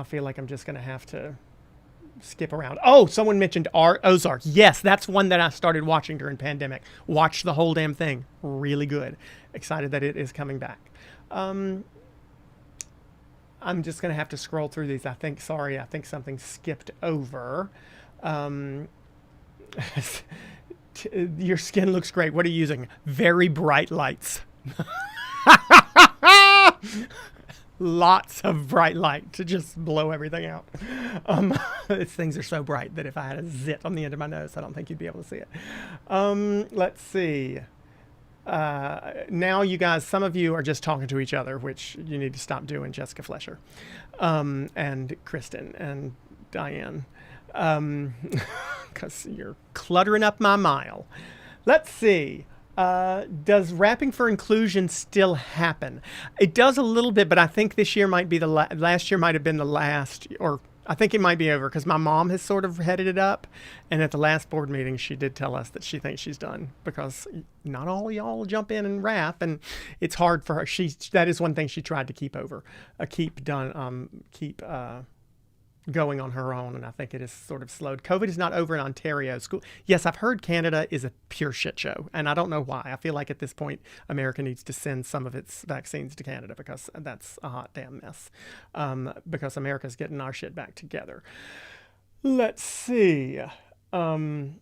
I feel like I'm just going to have to skip around. Oh, someone mentioned Ozark. Yes, that's one that I started watching during pandemic. Watched the whole damn thing. Really good. Excited that it is coming back. I'm just going to have to scroll through these. I think something skipped over. Your skin looks great. What are you using? Very bright lights. Lots of bright light to just blow everything out. These things are so bright that if I had a zit on the end of my nose, I don't think you'd be able to see it. Let's see. Now you guys, some of you are just talking to each other, which you need to stop doing, Jessica Flesher, and Kristen and Diane, because you're cluttering up my mile. Let's see. Does Rapping for Inclusion still happen? It does a little bit, but I think this year might be last year might have been the last, or I think it might be over because my mom has sort of headed it up. And at the last board meeting, she did tell us that she thinks she's done because not all y'all jump in and rap. And it's hard for her. That is one thing she tried to keep going on her own, and I think it is sort of slowed. COVID is not over in Ontario. Yes, I've heard Canada is a pure shit show, and I don't know why. I feel like at this point, America needs to send some of its vaccines to Canada because that's a hot damn mess. Because America's getting our shit back together. Let's see. COVID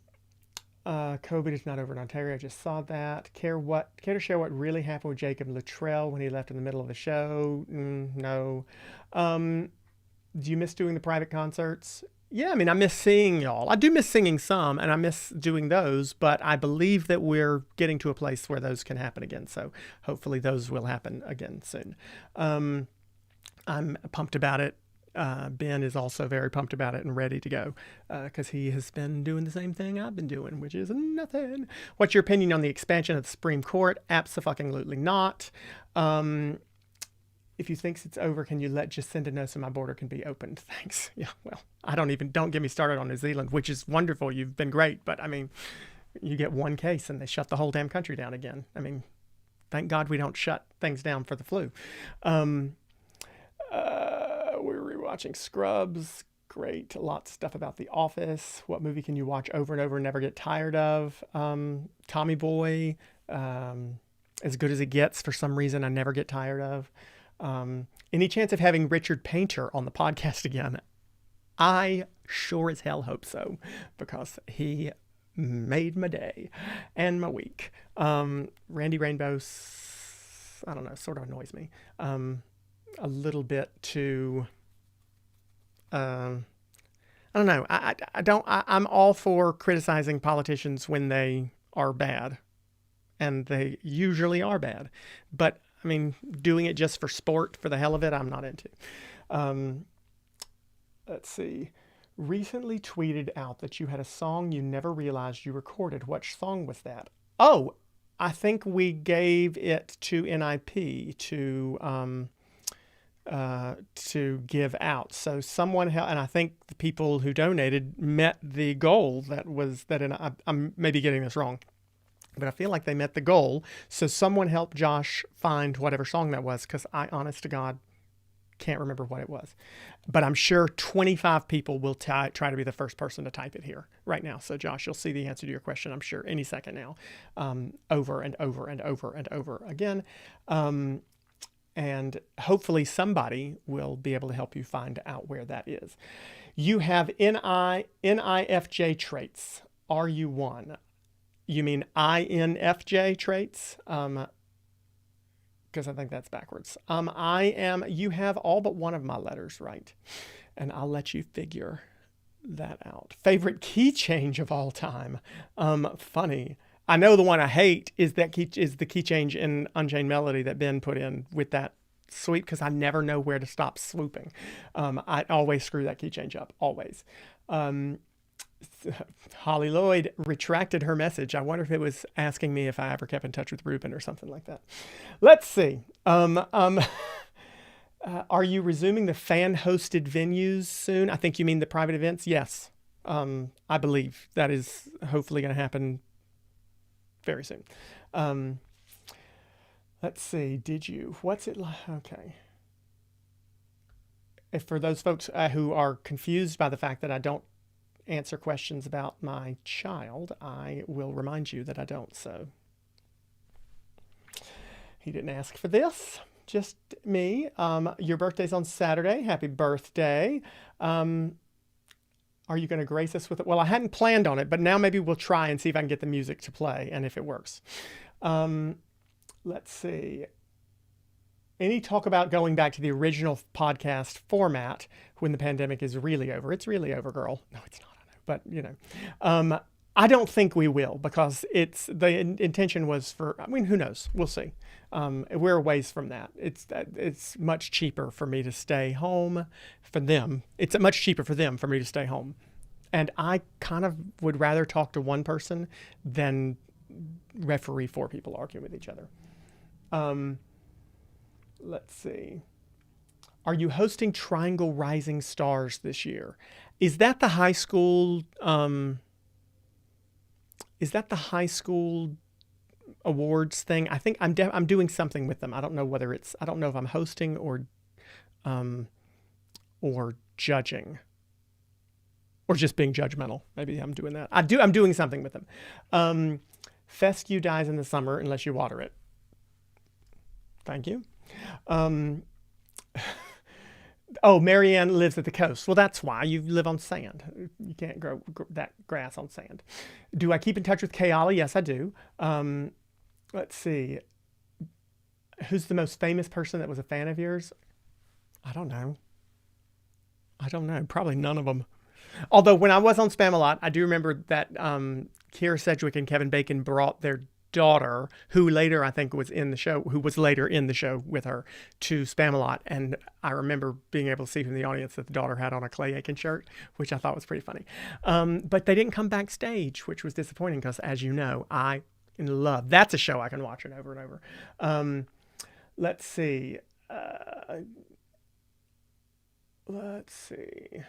is not over in Ontario. I just saw that. Care to share what really happened with Jacob Luttrell when he left in the middle of the show? No. Do you miss doing the private concerts? Yeah, I mean, I miss seeing y'all. I do miss singing some, and I miss doing those, but I believe that we're getting to a place where those can happen again. So hopefully those will happen again soon. I'm pumped about it. Ben is also very pumped about it and ready to go because he has been doing the same thing I've been doing, which is nothing. What's your opinion on the expansion of the Supreme Court? Abso-fucking-lutely not. If you think it's over, can you let Jacinda know so my border can be opened? Thanks. Yeah, well, don't get me started on New Zealand, which is wonderful. You've been great. But I mean, you get one case and they shut the whole damn country down again. I mean, thank God we don't shut things down for the flu. We're rewatching Scrubs. Great. Lots of stuff about The Office. What movie can you watch over and over and never get tired of? Tommy Boy. As good as it gets. For some reason, I never get tired of. Any chance of having Richard Painter on the podcast again? I sure as hell hope so, because he made my day and my week. Randy Rainbow, I don't know, sort of annoys me. A little bit too, I don't know. I'm all for criticizing politicians when they are bad, and they usually are bad, but I mean, doing it just for sport, for the hell of it, I'm not into. Let's see. Recently tweeted out that you had a song you never realized you recorded. What song was that? Oh, I think we gave it to NIP to give out. So someone and I think the people who donated met the goal I'm maybe getting this wrong, but I feel like they met the goal. So someone helped Josh find whatever song that was, because I, honest to God, can't remember what it was. But I'm sure 25 people will try to be the first person to type it here right now. So Josh, you'll see the answer to your question, I'm sure, any second now, over and over and over and over again. And hopefully somebody will be able to help you find out where that is. You have NIFJ traits. Are you one? You mean INFJ traits? Because I think that's backwards. You have all but one of my letters right. And I'll let you figure that out. Favorite key change of all time? Funny. I know the one I hate is the key change in Unchained Melody that Ben put in with that sweep, because I never know where to stop swooping. I always screw that key change up, always. Holly Lloyd retracted her message. I wonder if it was asking me if I ever kept in touch with Ruben or something like that. Let's see. Are you resuming the fan-hosted venues soon? I think you mean the private events. Yes. I believe that is hopefully going to happen very soon. Let's see. What's it like? Okay. If for those folks who are confused by the fact that I don't answer questions about my child, I will remind you that I don't. So he didn't ask for this, just me. Your birthday's on Saturday. Happy birthday. Are you going to grace us with it? Well, I hadn't planned on it, but now maybe we'll try and see if I can get the music to play and if it works. Let's see. Any talk about going back to the original podcast format when the pandemic is really over? It's really over, girl. No, it's not. I know, but I don't think we will because it's the intention was for. I mean, who knows? We'll see. We're a ways from that. It's much cheaper for me to stay home for them. It's much cheaper for them for me to stay home, and I kind of would rather talk to one person than referee four people arguing with each other. Um, let's see. Are you hosting Triangle Rising Stars this year? Is that the high school? Is that the high school awards thing? I think I'm doing something with them. I don't know whether it's. I don't know if I'm hosting um, or judging or just being judgmental. Maybe I'm doing that. I'm doing something with them. Fescue dies in the summer unless you water it. Thank you. Um, Oh, Marianne lives at the coast. Well, that's why you live on sand. You can't grow that grass on sand. Do I keep in touch with Kayali? Yes, I do. Let's see. Who's the most famous person that was a fan of yours? I don't know. I don't know. Probably none of them. Although when I was on Spamalot, I do remember that Kira Sedgwick and Kevin Bacon brought their daughter, who later I think was in the show, who was later in the show with her, to Spamalot. And I remember being able to see from the audience that the daughter had on a Clay Aiken shirt, which I thought was pretty funny. But they didn't come backstage, which was disappointing because, as you know, I in love. That's a show I can watch it over and over. Let's see. Let's see.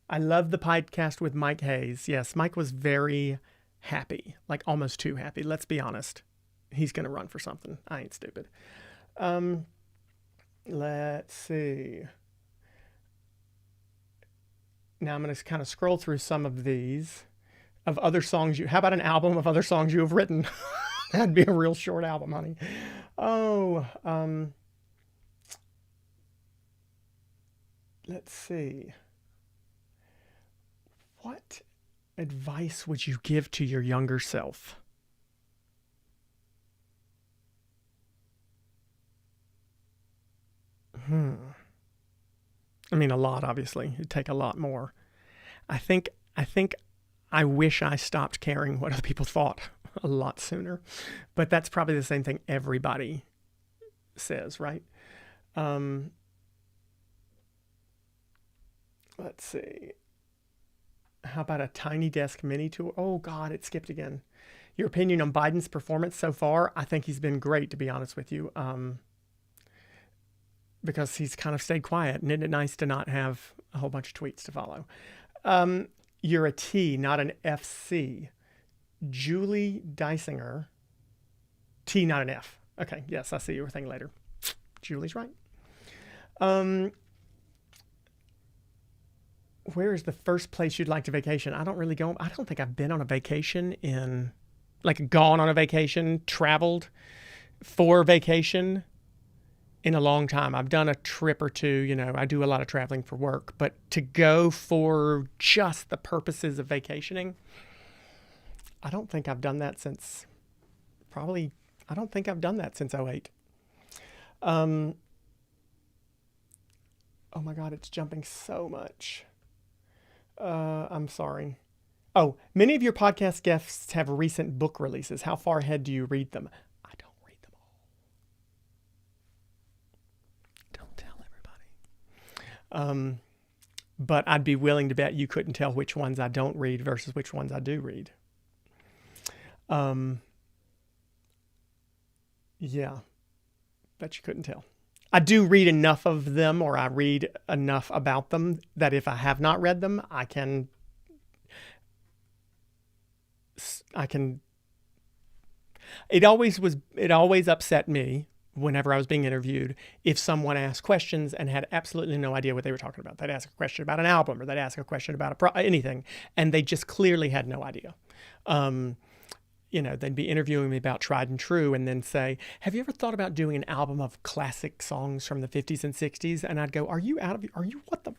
I love the podcast with Mike Hayes. Yes, Mike was very happy, like almost too happy. Let's be honest. He's going to run for something. I ain't stupid. Let's see. Now I'm going to kind of scroll through some of these of other songs how about an album of other songs you have written? That'd be a real short album, honey. Oh, let's see. What advice would you give to your younger self? I mean, a lot, obviously. It'd take a lot more. I think, I think I wish I stopped caring what other people thought a lot sooner. But that's probably the same thing everybody says, right? Um, let's see. How about a Tiny Desk mini tour? Oh, God, it skipped again. Your opinion on Biden's performance so far? I think he's been great, to be honest with you, because he's kind of stayed quiet. And isn't it nice to not have a whole bunch of tweets to follow? You're a T, not an FC. Julie Dysinger. T, not an F. Okay, yes, I see your thing later. Julie's right. Um, where is the first place you'd like to vacation? I don't really go. I don't think I've been on a vacation like gone on a vacation, traveled for vacation in a long time. I've done a trip or two, I do a lot of traveling for work, but to go for just the purposes of vacationing, I don't think I've done that since I don't think I've done that since '08. Um, oh my God, it's jumping so much. I'm sorry. Oh, many of your podcast guests have recent book releases. How far ahead do you read them? I don't read them all. Don't tell everybody. But I'd be willing to bet you couldn't tell which ones I don't read versus which ones I do read. Um, yeah, bet you couldn't tell. I do read enough of them, or I read enough about them that if I have not read them, I can, it always upset me whenever I was being interviewed if someone asked questions and had absolutely no idea what they were talking about. They'd ask a question about an album, or they'd ask a question about anything, and they just clearly had no idea. Um, they'd be interviewing me about Tried and True and then say, have you ever thought about doing an album of classic songs from the 50s and 60s? And I'd go, are you what the,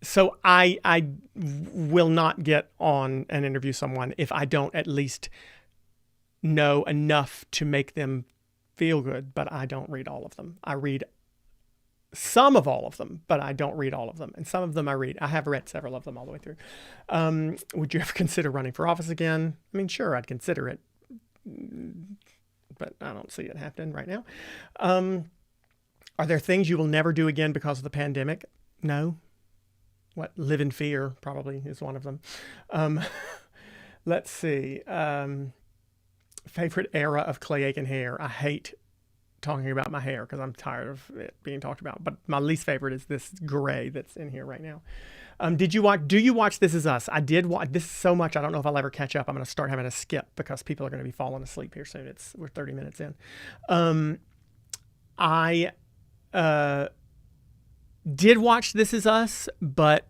so I will not get on and interview someone if I don't at least know enough to make them feel good, but I don't read all of them. I read some of all of them, but I don't read all of them. And some of them I read. I have read several of them all the way through. Would you ever consider running for office again? I mean, sure, I'd consider it, but I don't see it happening right now. Are there things you will never do again because of the pandemic? No. What? Live in fear probably is one of them. Let's see. Favorite era of Clay Aiken hair. I hate talking about my hair because I'm tired of it being talked about. But my least favorite is this gray that's in here right now. Do you watch This Is Us? I did watch this so much. I don't know if I'll ever catch up. I'm going to start having to skip because people are going to be falling asleep here soon. We're 30 minutes in. I did watch This Is Us, but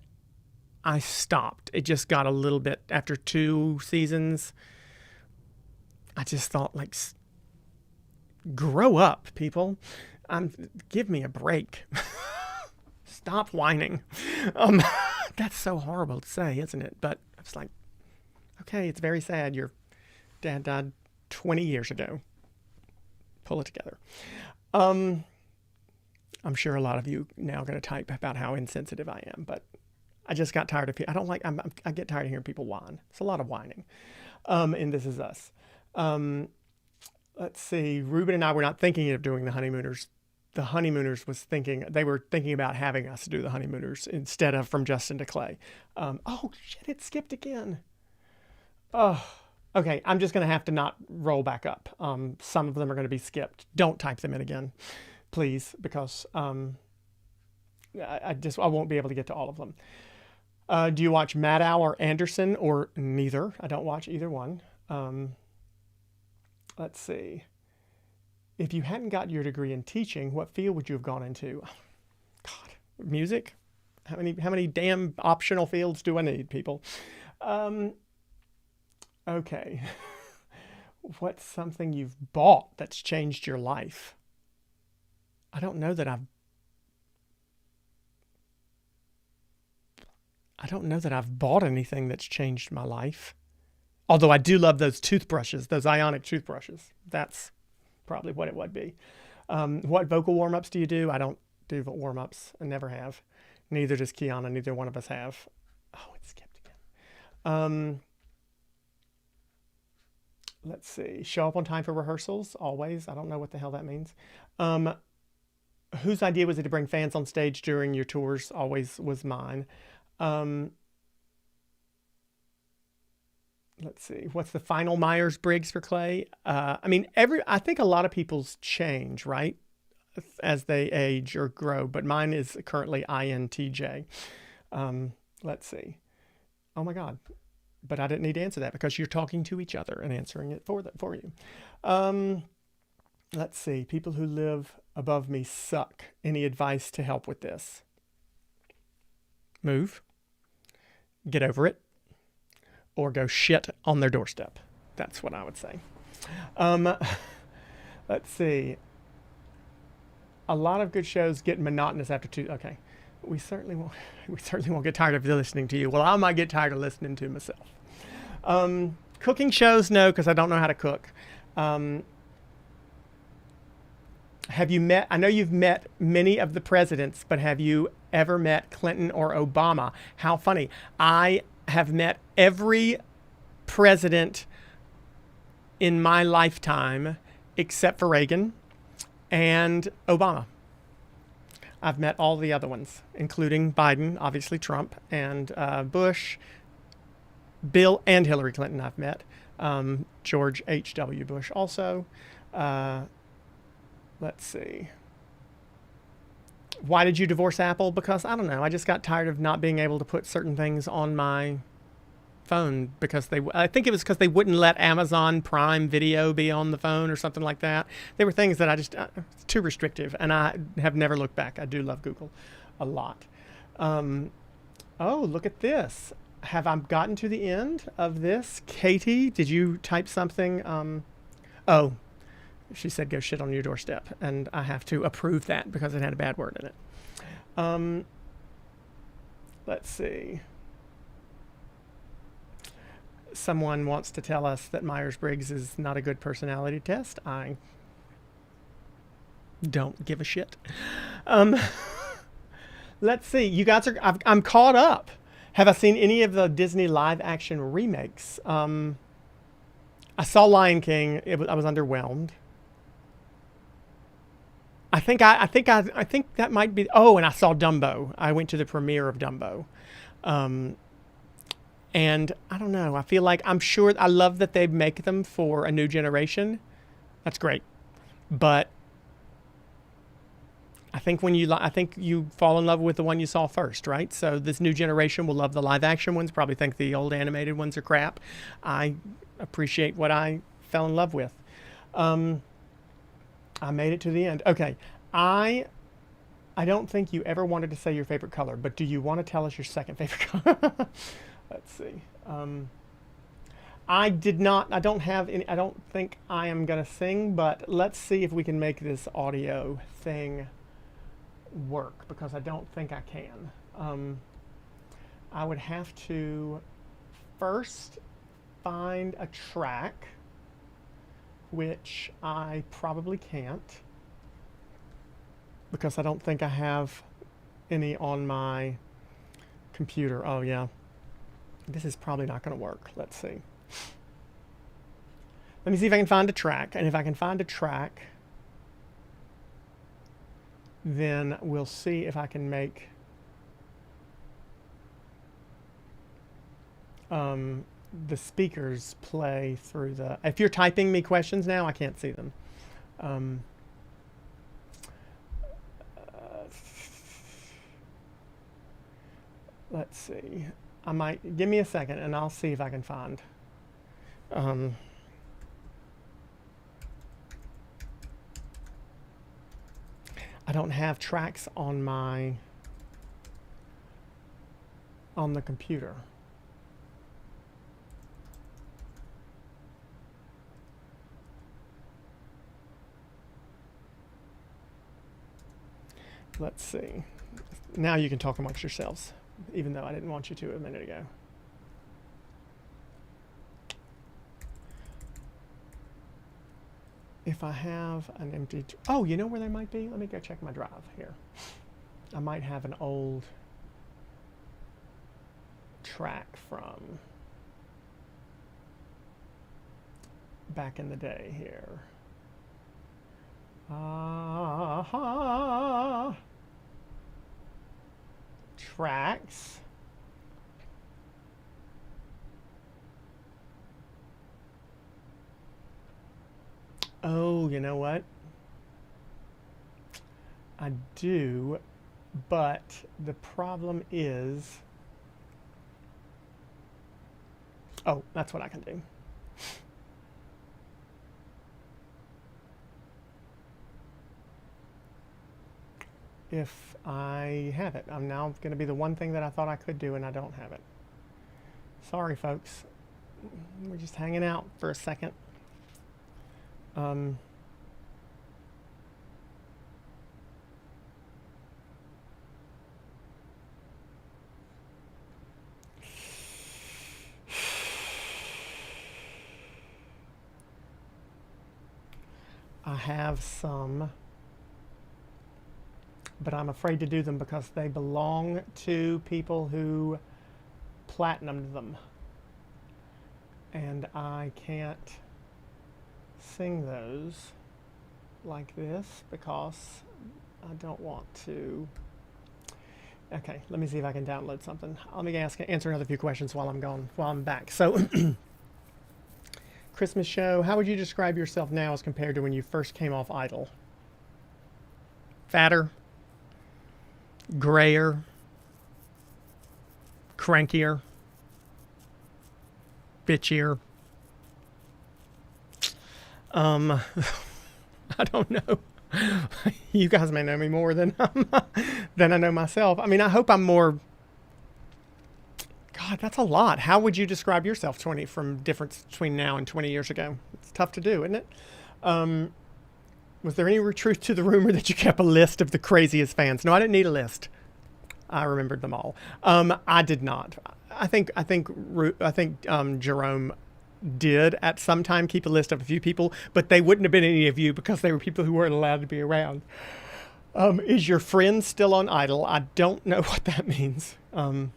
I stopped. It just got a little bit after 2 seasons. I just thought, like, grow up, people. Give me a break. Stop whining. That's so horrible to say, isn't it? But it's like, okay, it's very sad. Your dad died 20 years ago. Pull it together. I'm sure a lot of you now are going to type about how insensitive I am, but I just got tired of people. I get tired of hearing people whine. It's a lot of whining. And This Is Us. Let's see. Ruben and I were not thinking of doing the Honeymooners. The Honeymooners they were thinking about having us do the Honeymooners instead of From Justin to Clay. Oh shit, it skipped again. Oh, okay. I'm just going to have to not roll back up. Some of them are going to be skipped. Don't type them in again, please, because I won't be able to get to all of them. Do you watch Maddow or Anderson or neither? I don't watch either one. Let's see. If you hadn't got your degree in teaching, what field would you have gone into? God, music? How many damn optional fields do I need, people? Okay. What's something you've bought that's changed your life? I don't know that I've bought anything that's changed my life. Although I do love those toothbrushes, those ionic toothbrushes. That's probably what it would be. What vocal warm-ups do you do? I don't do warm-ups. I never have. Neither does Kiana. Neither one of us have. Oh, it skipped again. Let's see. Show up on time for rehearsals. Always. I don't know what the hell that means. Whose idea was it to bring fans on stage during your tours? Always was mine. Let's see. What's the final Myers-Briggs for Clay? I think a lot of people's change, right? As they age or grow, but mine is currently INTJ. Let's see. Oh my God. But I didn't need to answer that because you're talking to each other and answering it for you. Let's see. People who live above me suck. Any advice to help with this? Move. Get over it. Or go shit on their doorstep. That's what I would say. Let's see. A lot of good shows get monotonous after 2. Okay. We certainly won't get tired of listening to you. Well, I might get tired of listening to myself. Cooking shows, no, because I don't know how to cook. Have you met, I know you've met many of the presidents, but have you ever met Clinton or Obama? How funny. I have met every president in my lifetime except for Reagan and Obama. I've met all the other ones, including Biden, obviously Trump, and Bush, Bill and Hillary Clinton I've met. George H.W. Bush also. Let's see. Why did you divorce Apple? Because, I don't know, I just got tired of not being able to put certain things on my phone because I think it was because they wouldn't let Amazon Prime Video be on the phone or something like that. They were things that it's too restrictive, and I have never looked back. I do love Google a lot. Oh, look at this. Have I gotten to the end of this? Katie, did you type something? Oh, she said go shit on your doorstep, and I have to approve that because it had a bad word in it. Let's see. Someone wants to tell us that Myers-Briggs is not a good personality test. I Don't give a shit. Um, let's see. You guys are. I'm caught up. Have I seen any of the Disney live action remakes? I saw Lion King. I was underwhelmed. I think that might be. Oh, and I saw Dumbo. I went to the premiere of Dumbo. Um, and I don't know. I feel like I'm sure I love that they make them for a new generation. That's great. But I think you fall in love with the one you saw first, right? So this new generation will love the live action ones. Probably think the old animated ones are crap. I appreciate what I fell in love with. Um, I made it to the end. Okay, I I don't think you ever wanted to say your favorite color, but do you want to tell us your second favorite color? Let's see. I did not. I don't have any. I don't think I am gonna sing, but let's see if we can make this audio thing work because I don't think I can. I would have to first find a track, which I probably can't because I don't think I have any on my computer. Oh, yeah. This is probably not going to work. Let's see. Let me see if I can find a track. And if I can find a track, then we'll see if I can make the speakers play through the. If you're typing me questions now, I can't see them. Um, let's see. I might give me a second, and I'll see if I can find. Um, I don't have tracks on the computer. Let's see. Now you can talk amongst yourselves, even though I didn't want you to a minute ago. If I have an empty... Oh, you know where they might be? Let me go check my drive here. I might have an old track from back in the day here. Tracks. Oh, you know what? I do, but the problem is... Oh, that's what I can do. If I have it. I'm now going to be the one thing that I thought I could do and I don't have it. Sorry, folks. We're just hanging out for a second. Um, I have some, but I'm afraid to do them because they belong to people who platinumed them. And I can't sing those like this because I don't want to. Okay, let me see if I can download something. Let me answer another few questions while I'm gone, while I'm back. So, Christmas show, how would you describe yourself now as compared to when you first came off Idol? Fatter? Grayer? Crankier? Bitchier? I don't know. You guys may know me more than than I know myself. I mean, I hope I'm more. God, that's a lot. How would you describe yourself 20 from difference between now and 20 years ago? It's tough to do, isn't it? Um, was there any truth to the rumor that you kept a list of the craziest fans? No, I didn't need a list. I remembered them all. I did not. I think Jerome did at some time keep a list of a few people, but they wouldn't have been any of you because they were people who weren't allowed to be around. Is your friend still on Idle? I don't know what that means. I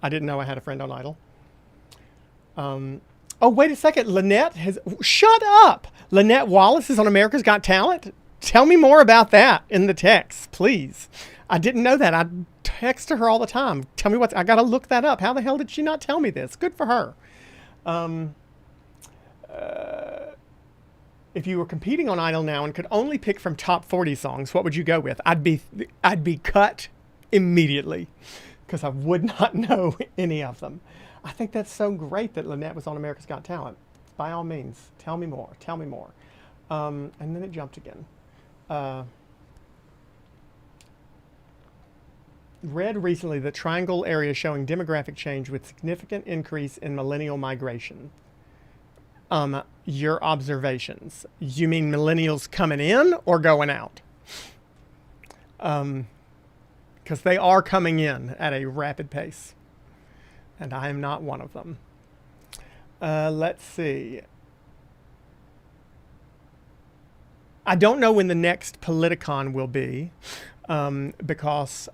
didn't know I had a friend on Idle. Oh, wait a second. Lynette has... Shut up! Lynette Wallace is on America's Got Talent? Tell me more about that in the text, please. I didn't know that. I text her all the time. Tell me I got to look that up. How the hell did she not tell me this? Good for her. If you were competing on Idol now and could only pick from top 40 songs, what would you go with? I'd be cut immediately because I would not know any of them. I think that's so great that Lynette was on America's Got Talent. By all means, tell me more. Tell me more. And then it jumped again. Read recently the Triangle area showing demographic change with significant increase in millennial migration. Your observations. You mean millennials coming in or going out? Because they are coming in at a rapid pace. And I am not one of them. Let's see. I don't know when the next Politicon will be, because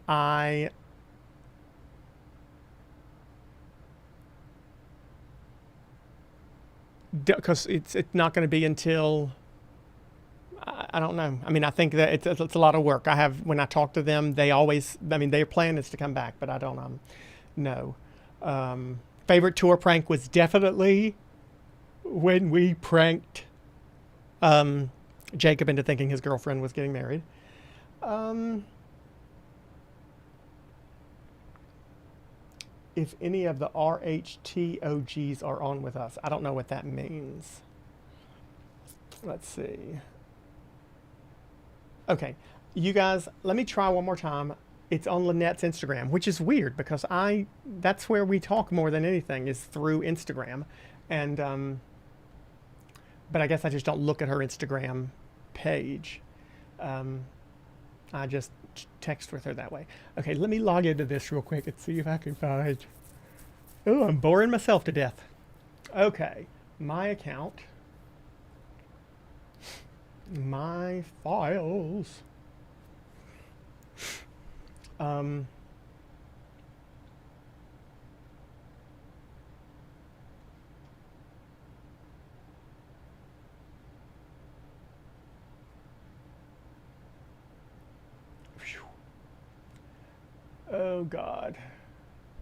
it's not going to be until, I don't know. I mean, I think that it's a lot of work. When I talk to them, their plan is to come back, but I don't know. Favorite tour prank was definitely when we pranked Jacob into thinking his girlfriend was getting married. If any of the RHT OGs are on with us. I don't know what that means. Let's see. Okay, you guys, let me try one more time. It's on Lynette's Instagram, which is weird because that's where we talk more than anything is through Instagram. And, but I guess I just don't look at her Instagram page. I just text with her that way. Okay, let me log into this real quick and see if I can find... Oh, I'm boring myself to death. Okay, my account. My files. Oh God.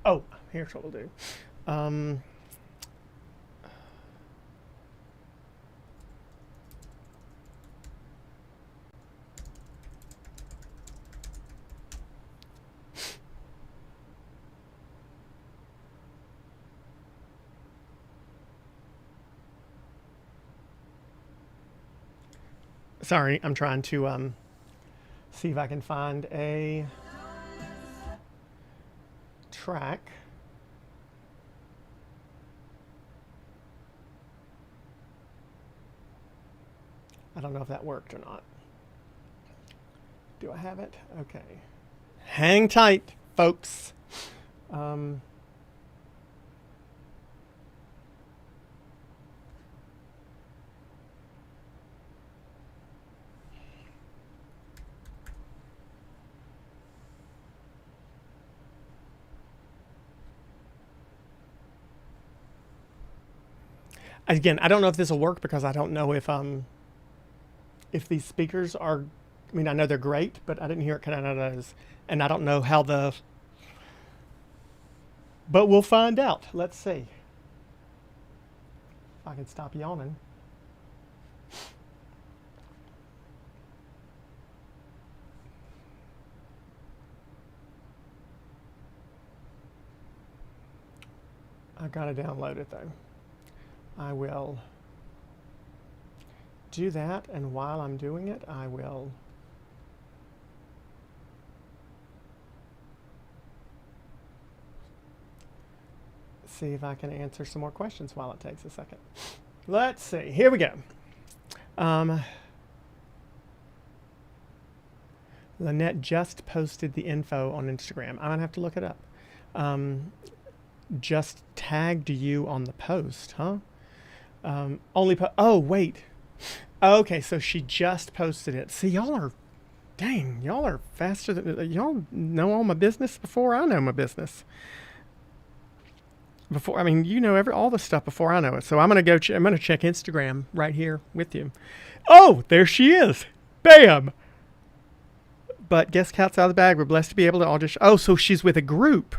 Oh, here's what we'll do. Sorry, I'm trying to see if I can find a track. I don't know if that worked or not. Do I have it? Okay. Hang tight, folks. Again, I don't know if this will work because I don't know if these speakers are, I mean, I know they're great, but I didn't hear it coming out of those. And I don't know how but we'll find out. Let's see. If I can stop yawning. I gotta download it though. I will do that, and while I'm doing it, I will see if I can answer some more questions while it takes a second. Let's see. Here we go. Lynette just posted the info on Instagram. I'm gonna have to look it up. Just tagged you on the post, huh? Oh, wait. Okay, so she just posted it. See, y'all are faster than, y'all know all my business before I know my business. Before, I mean, you know all the stuff before I know it. So I'm gonna I'm gonna check Instagram right here with you. Oh, there she is. Bam. But guess cat's out of the bag. We're blessed to be able to audition. Oh, so she's with a group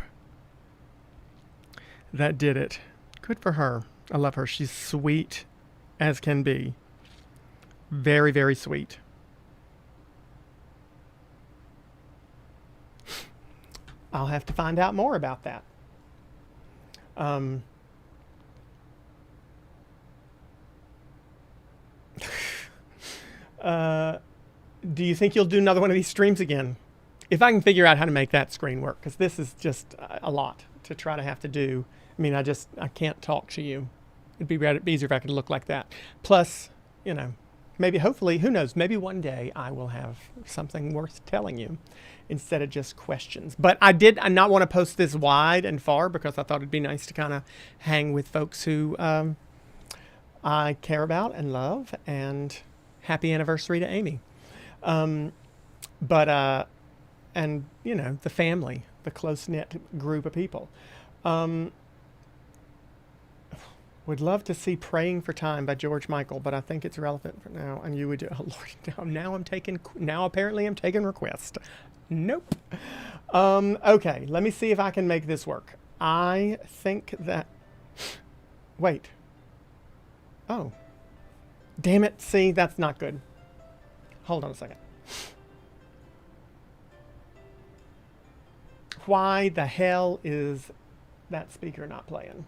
that did it. Good for her. I love her. She's sweet as can be. Very, very sweet. I'll have to find out more about that. Um, uh, do you think you'll do another one of these streams again? If I can figure out how to make that screen work, because this is just a lot to try to have to do. I mean, I can't talk to you. It'd be easier if I could look like that. Plus, you know, maybe, hopefully, who knows, maybe one day I will have something worth telling you instead of just questions. But I did not want to post this wide and far because I thought it'd be nice to kind of hang with folks who I care about and love. And happy anniversary to Amy. But and you know, the family, the close knit group of people. Um, would love to see "Praying for Time" by George Michael, but I think it's relevant for now. And you would do. Oh Lord, now I'm taking. Now apparently I'm taking request. Nope. Okay, let me see if I can make this work. I think that. Wait. Oh. Damn it! See, that's not good. Hold on a second. Why the hell is that speaker not playing?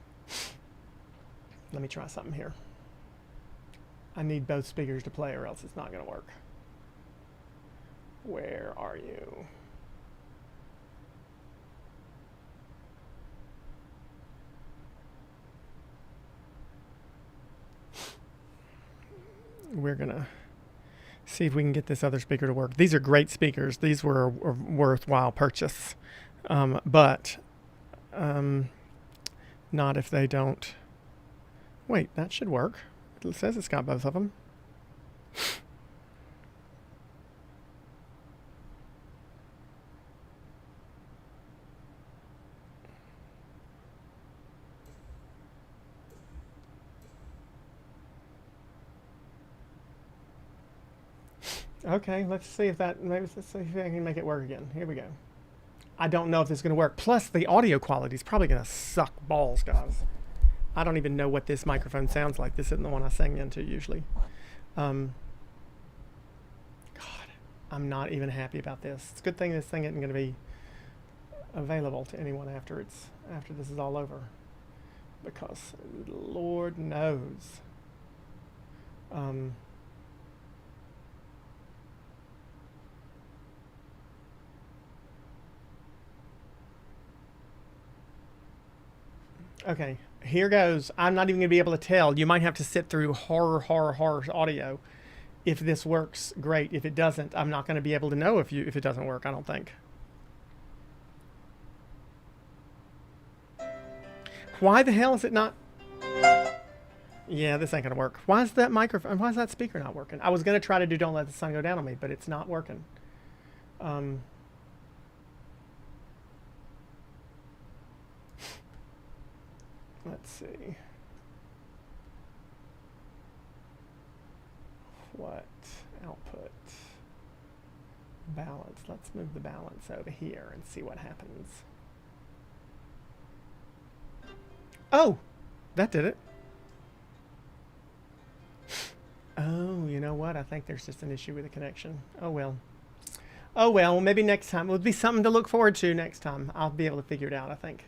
Let me try something here. I need both speakers to play or else it's not going to work. Where are you? We're going to see if we can get this other speaker to work. These are great speakers. These were a worthwhile purchase. But not if they don't. Wait, that should work. It says it's got both of them. Okay, let's see if that, maybe let's see if I can make it work again. Here we go. I don't know if this is going to work. Plus, the audio quality is probably going to suck balls, guys. I don't even know what this microphone sounds like. This isn't the one I sing into usually. God, I'm not even happy about this. It's a good thing this thing isn't going to be available to anyone after this is all over, because Lord knows. Okay, here goes. I'm not even going to be able to tell. You might have to sit through horror audio. If this works, great. If it doesn't, I'm not going to be able to know if it doesn't work, I don't think. Why the hell is it not? Yeah, this ain't going to work. Why is that speaker not working? I was going to try to do "Don't Let the Sun Go Down on Me," but it's not working. Let's see. What output? Balance. Let's move the balance over here and see what happens. Oh, that did it. Oh, you know what? I think there's just an issue with the connection. Oh well. Oh well, maybe next time. It would be something to look forward to next time. I'll be able to figure it out, I think.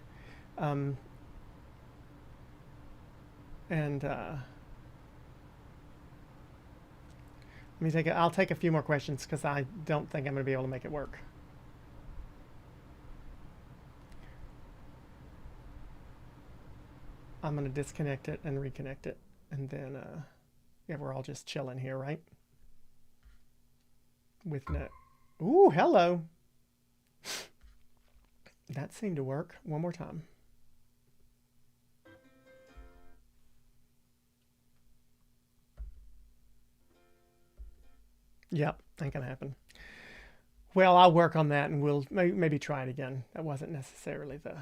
I'll take a few more questions because I don't think I'm going to be able to make it work. I'm going to disconnect it and reconnect it, and then yeah, we're all just chilling here, right? With no. Ooh, hello. That seemed to work. One more time. Yep, that can happen. Well, I'll work on that and we'll maybe try it again. That wasn't necessarily the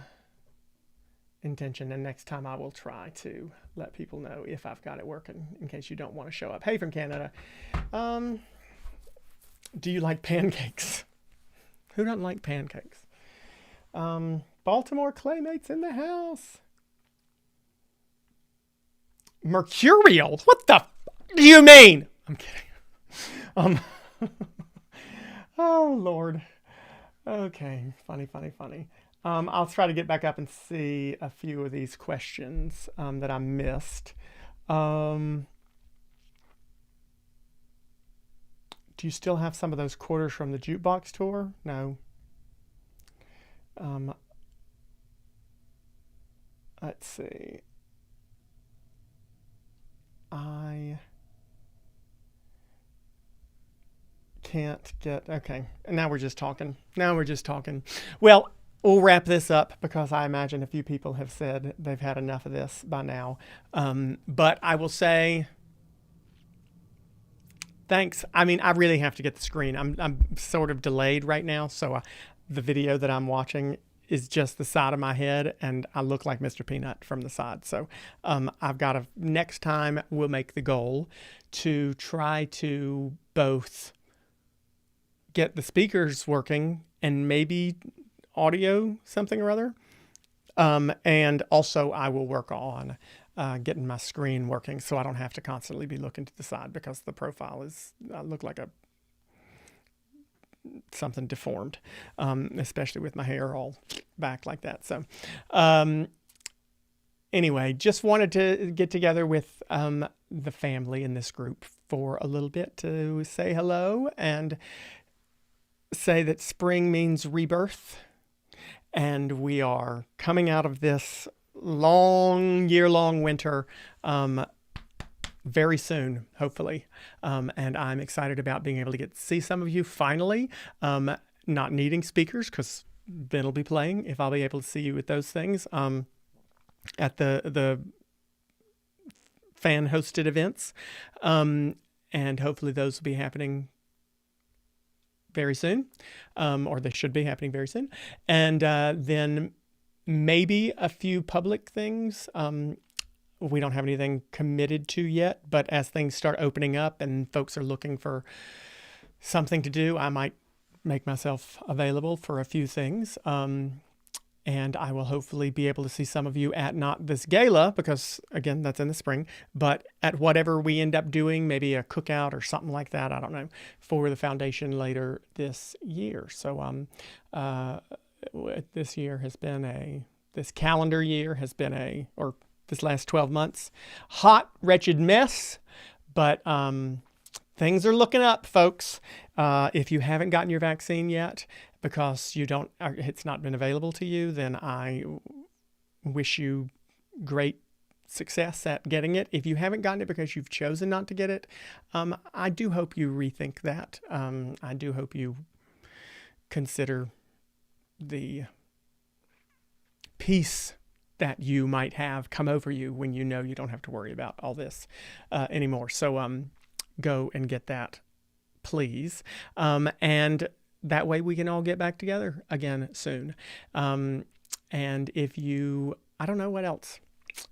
intention. And next time I will try to let people know if I've got it working in case you don't want to show up. Hey, from Canada. Um, do you like pancakes? Who doesn't like pancakes? Baltimore Claymates in the house. Mercurial? What the do you mean? I'm kidding. Um, oh, Lord. Okay, funny, funny, funny. I'll try to get back up and see a few of these questions that I missed. Um, do you still have some of those quarters from the jukebox tour? No. Um, let's see. I can't get. Okay, now we're just talking. Now we're just talking. Well, we'll wrap this up because I imagine a few people have said they've had enough of this by now. But I will say thanks. I mean, I really have to get the screen. I'm sort of delayed right now, so the video that I'm watching is just the side of my head, and I look like Mr. Peanut from the side. So I've got to next time we'll make the goal to try to both get the speakers working and maybe audio something or other. And also I will work on getting my screen working so I don't have to constantly be looking to the side because the profile is I look like a something deformed, especially with my hair all back like that. So anyway, just wanted to get together with the family in this group for a little bit to say hello and say that spring means rebirth. And we are coming out of this year-long winter very soon, hopefully. And I'm excited about being able to get to see some of you finally, not needing speakers because Ben will be playing if I'll be able to see you at those things at the fan-hosted events. And hopefully those will be happening very soon, or they should be happening very soon. And then maybe a few public things. We don't have anything committed to yet, but as things start opening up and folks are looking for something to do, I might make myself available for a few things. And I will hopefully be able to see some of you at not this gala, because again, that's in the spring, but at whatever we end up doing, maybe a cookout or something like that, I don't know, for the foundation later this year. So this year has been this calendar year has been or this last 12 months, hot, wretched mess, but things are looking up, folks. If you haven't gotten your vaccine yet, because it's not been available to you, then I wish you great success at getting it. If you haven't gotten it because you've chosen not to get it, I do hope you rethink that. I do hope you consider the peace that you might have come over you when you know you don't have to worry about all this anymore. So go and get that, please. And that way we can all get back together again soon. And if I don't know what else,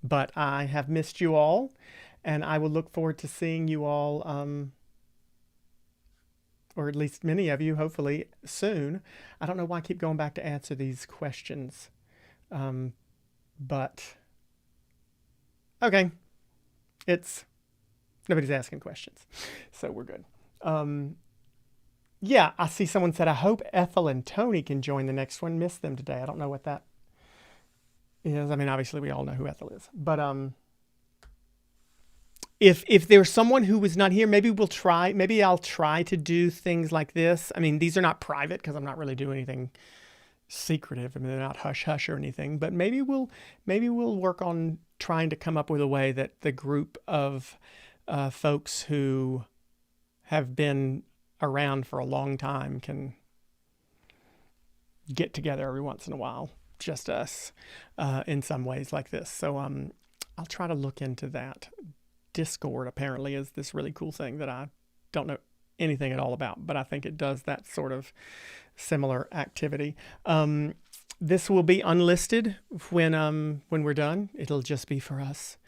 but I have missed you all, and I will look forward to seeing you all, or at least many of you, hopefully soon. I don't know why I keep going back to answer these questions. But okay, nobody's asking questions, so we're good. Yeah, I see someone said, I hope Ethel and Tony can join the next one. Missed them today. I don't know what that is. I mean, obviously we all know who Ethel is, but if there's someone who was not here, maybe I'll try to do things like this. I mean, these are not private because I'm not really doing anything secretive. I mean, they're not hush hush or anything, but maybe we'll work on trying to come up with a way that the group of folks who have been around for a long time can get together every once in a while, just us, in some ways like this. So I'll try to look into that. Discord apparently is this really cool thing that I don't know anything at all about, but I think it does that sort of similar activity. This will be unlisted when we're done. It'll just be for us,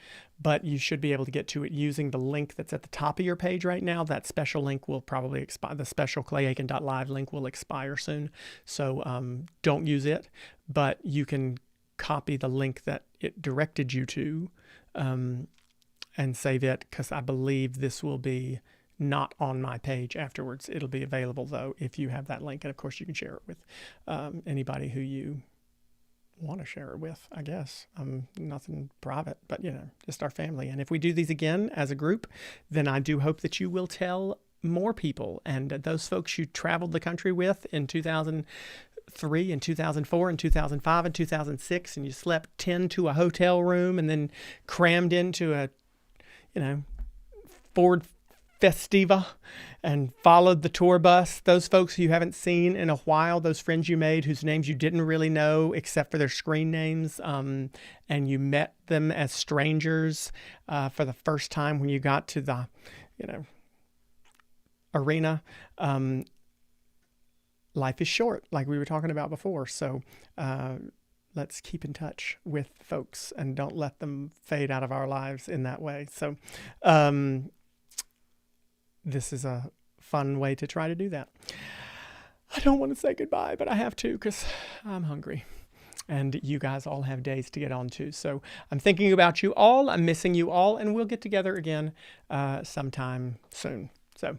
but you should be able to get to it using the link that's at the top of your page right now. That special link will probably expire. The special clayaiken.live link will expire soon, so don't use it. But you can copy the link that it directed you to and save it, because I believe this will be not on my page afterwards. It'll be available though if you have that link, and of course you can share it with anybody who you want to share it with. I guess nothing private, but just our family. And if we do these again as a group, then I do hope that you will tell more people, and those folks you traveled the country with in 2003 and 2004 and 2005 and 2006, and you slept 10 to a hotel room and then crammed into a Ford Festiva and followed the tour bus. Those folks you haven't seen in a while, those friends you made whose names you didn't really know except for their screen names, and you met them as strangers for the first time when you got to the arena. Life is short, like we were talking about before, so let's keep in touch with folks and don't let them fade out of our lives in that way. So this is a fun way to try to do that. I don't want to say goodbye, but I have to, because I'm hungry. And you guys all have days to get on to. So I'm thinking about you all. I'm missing you all. And we'll get together again sometime soon. So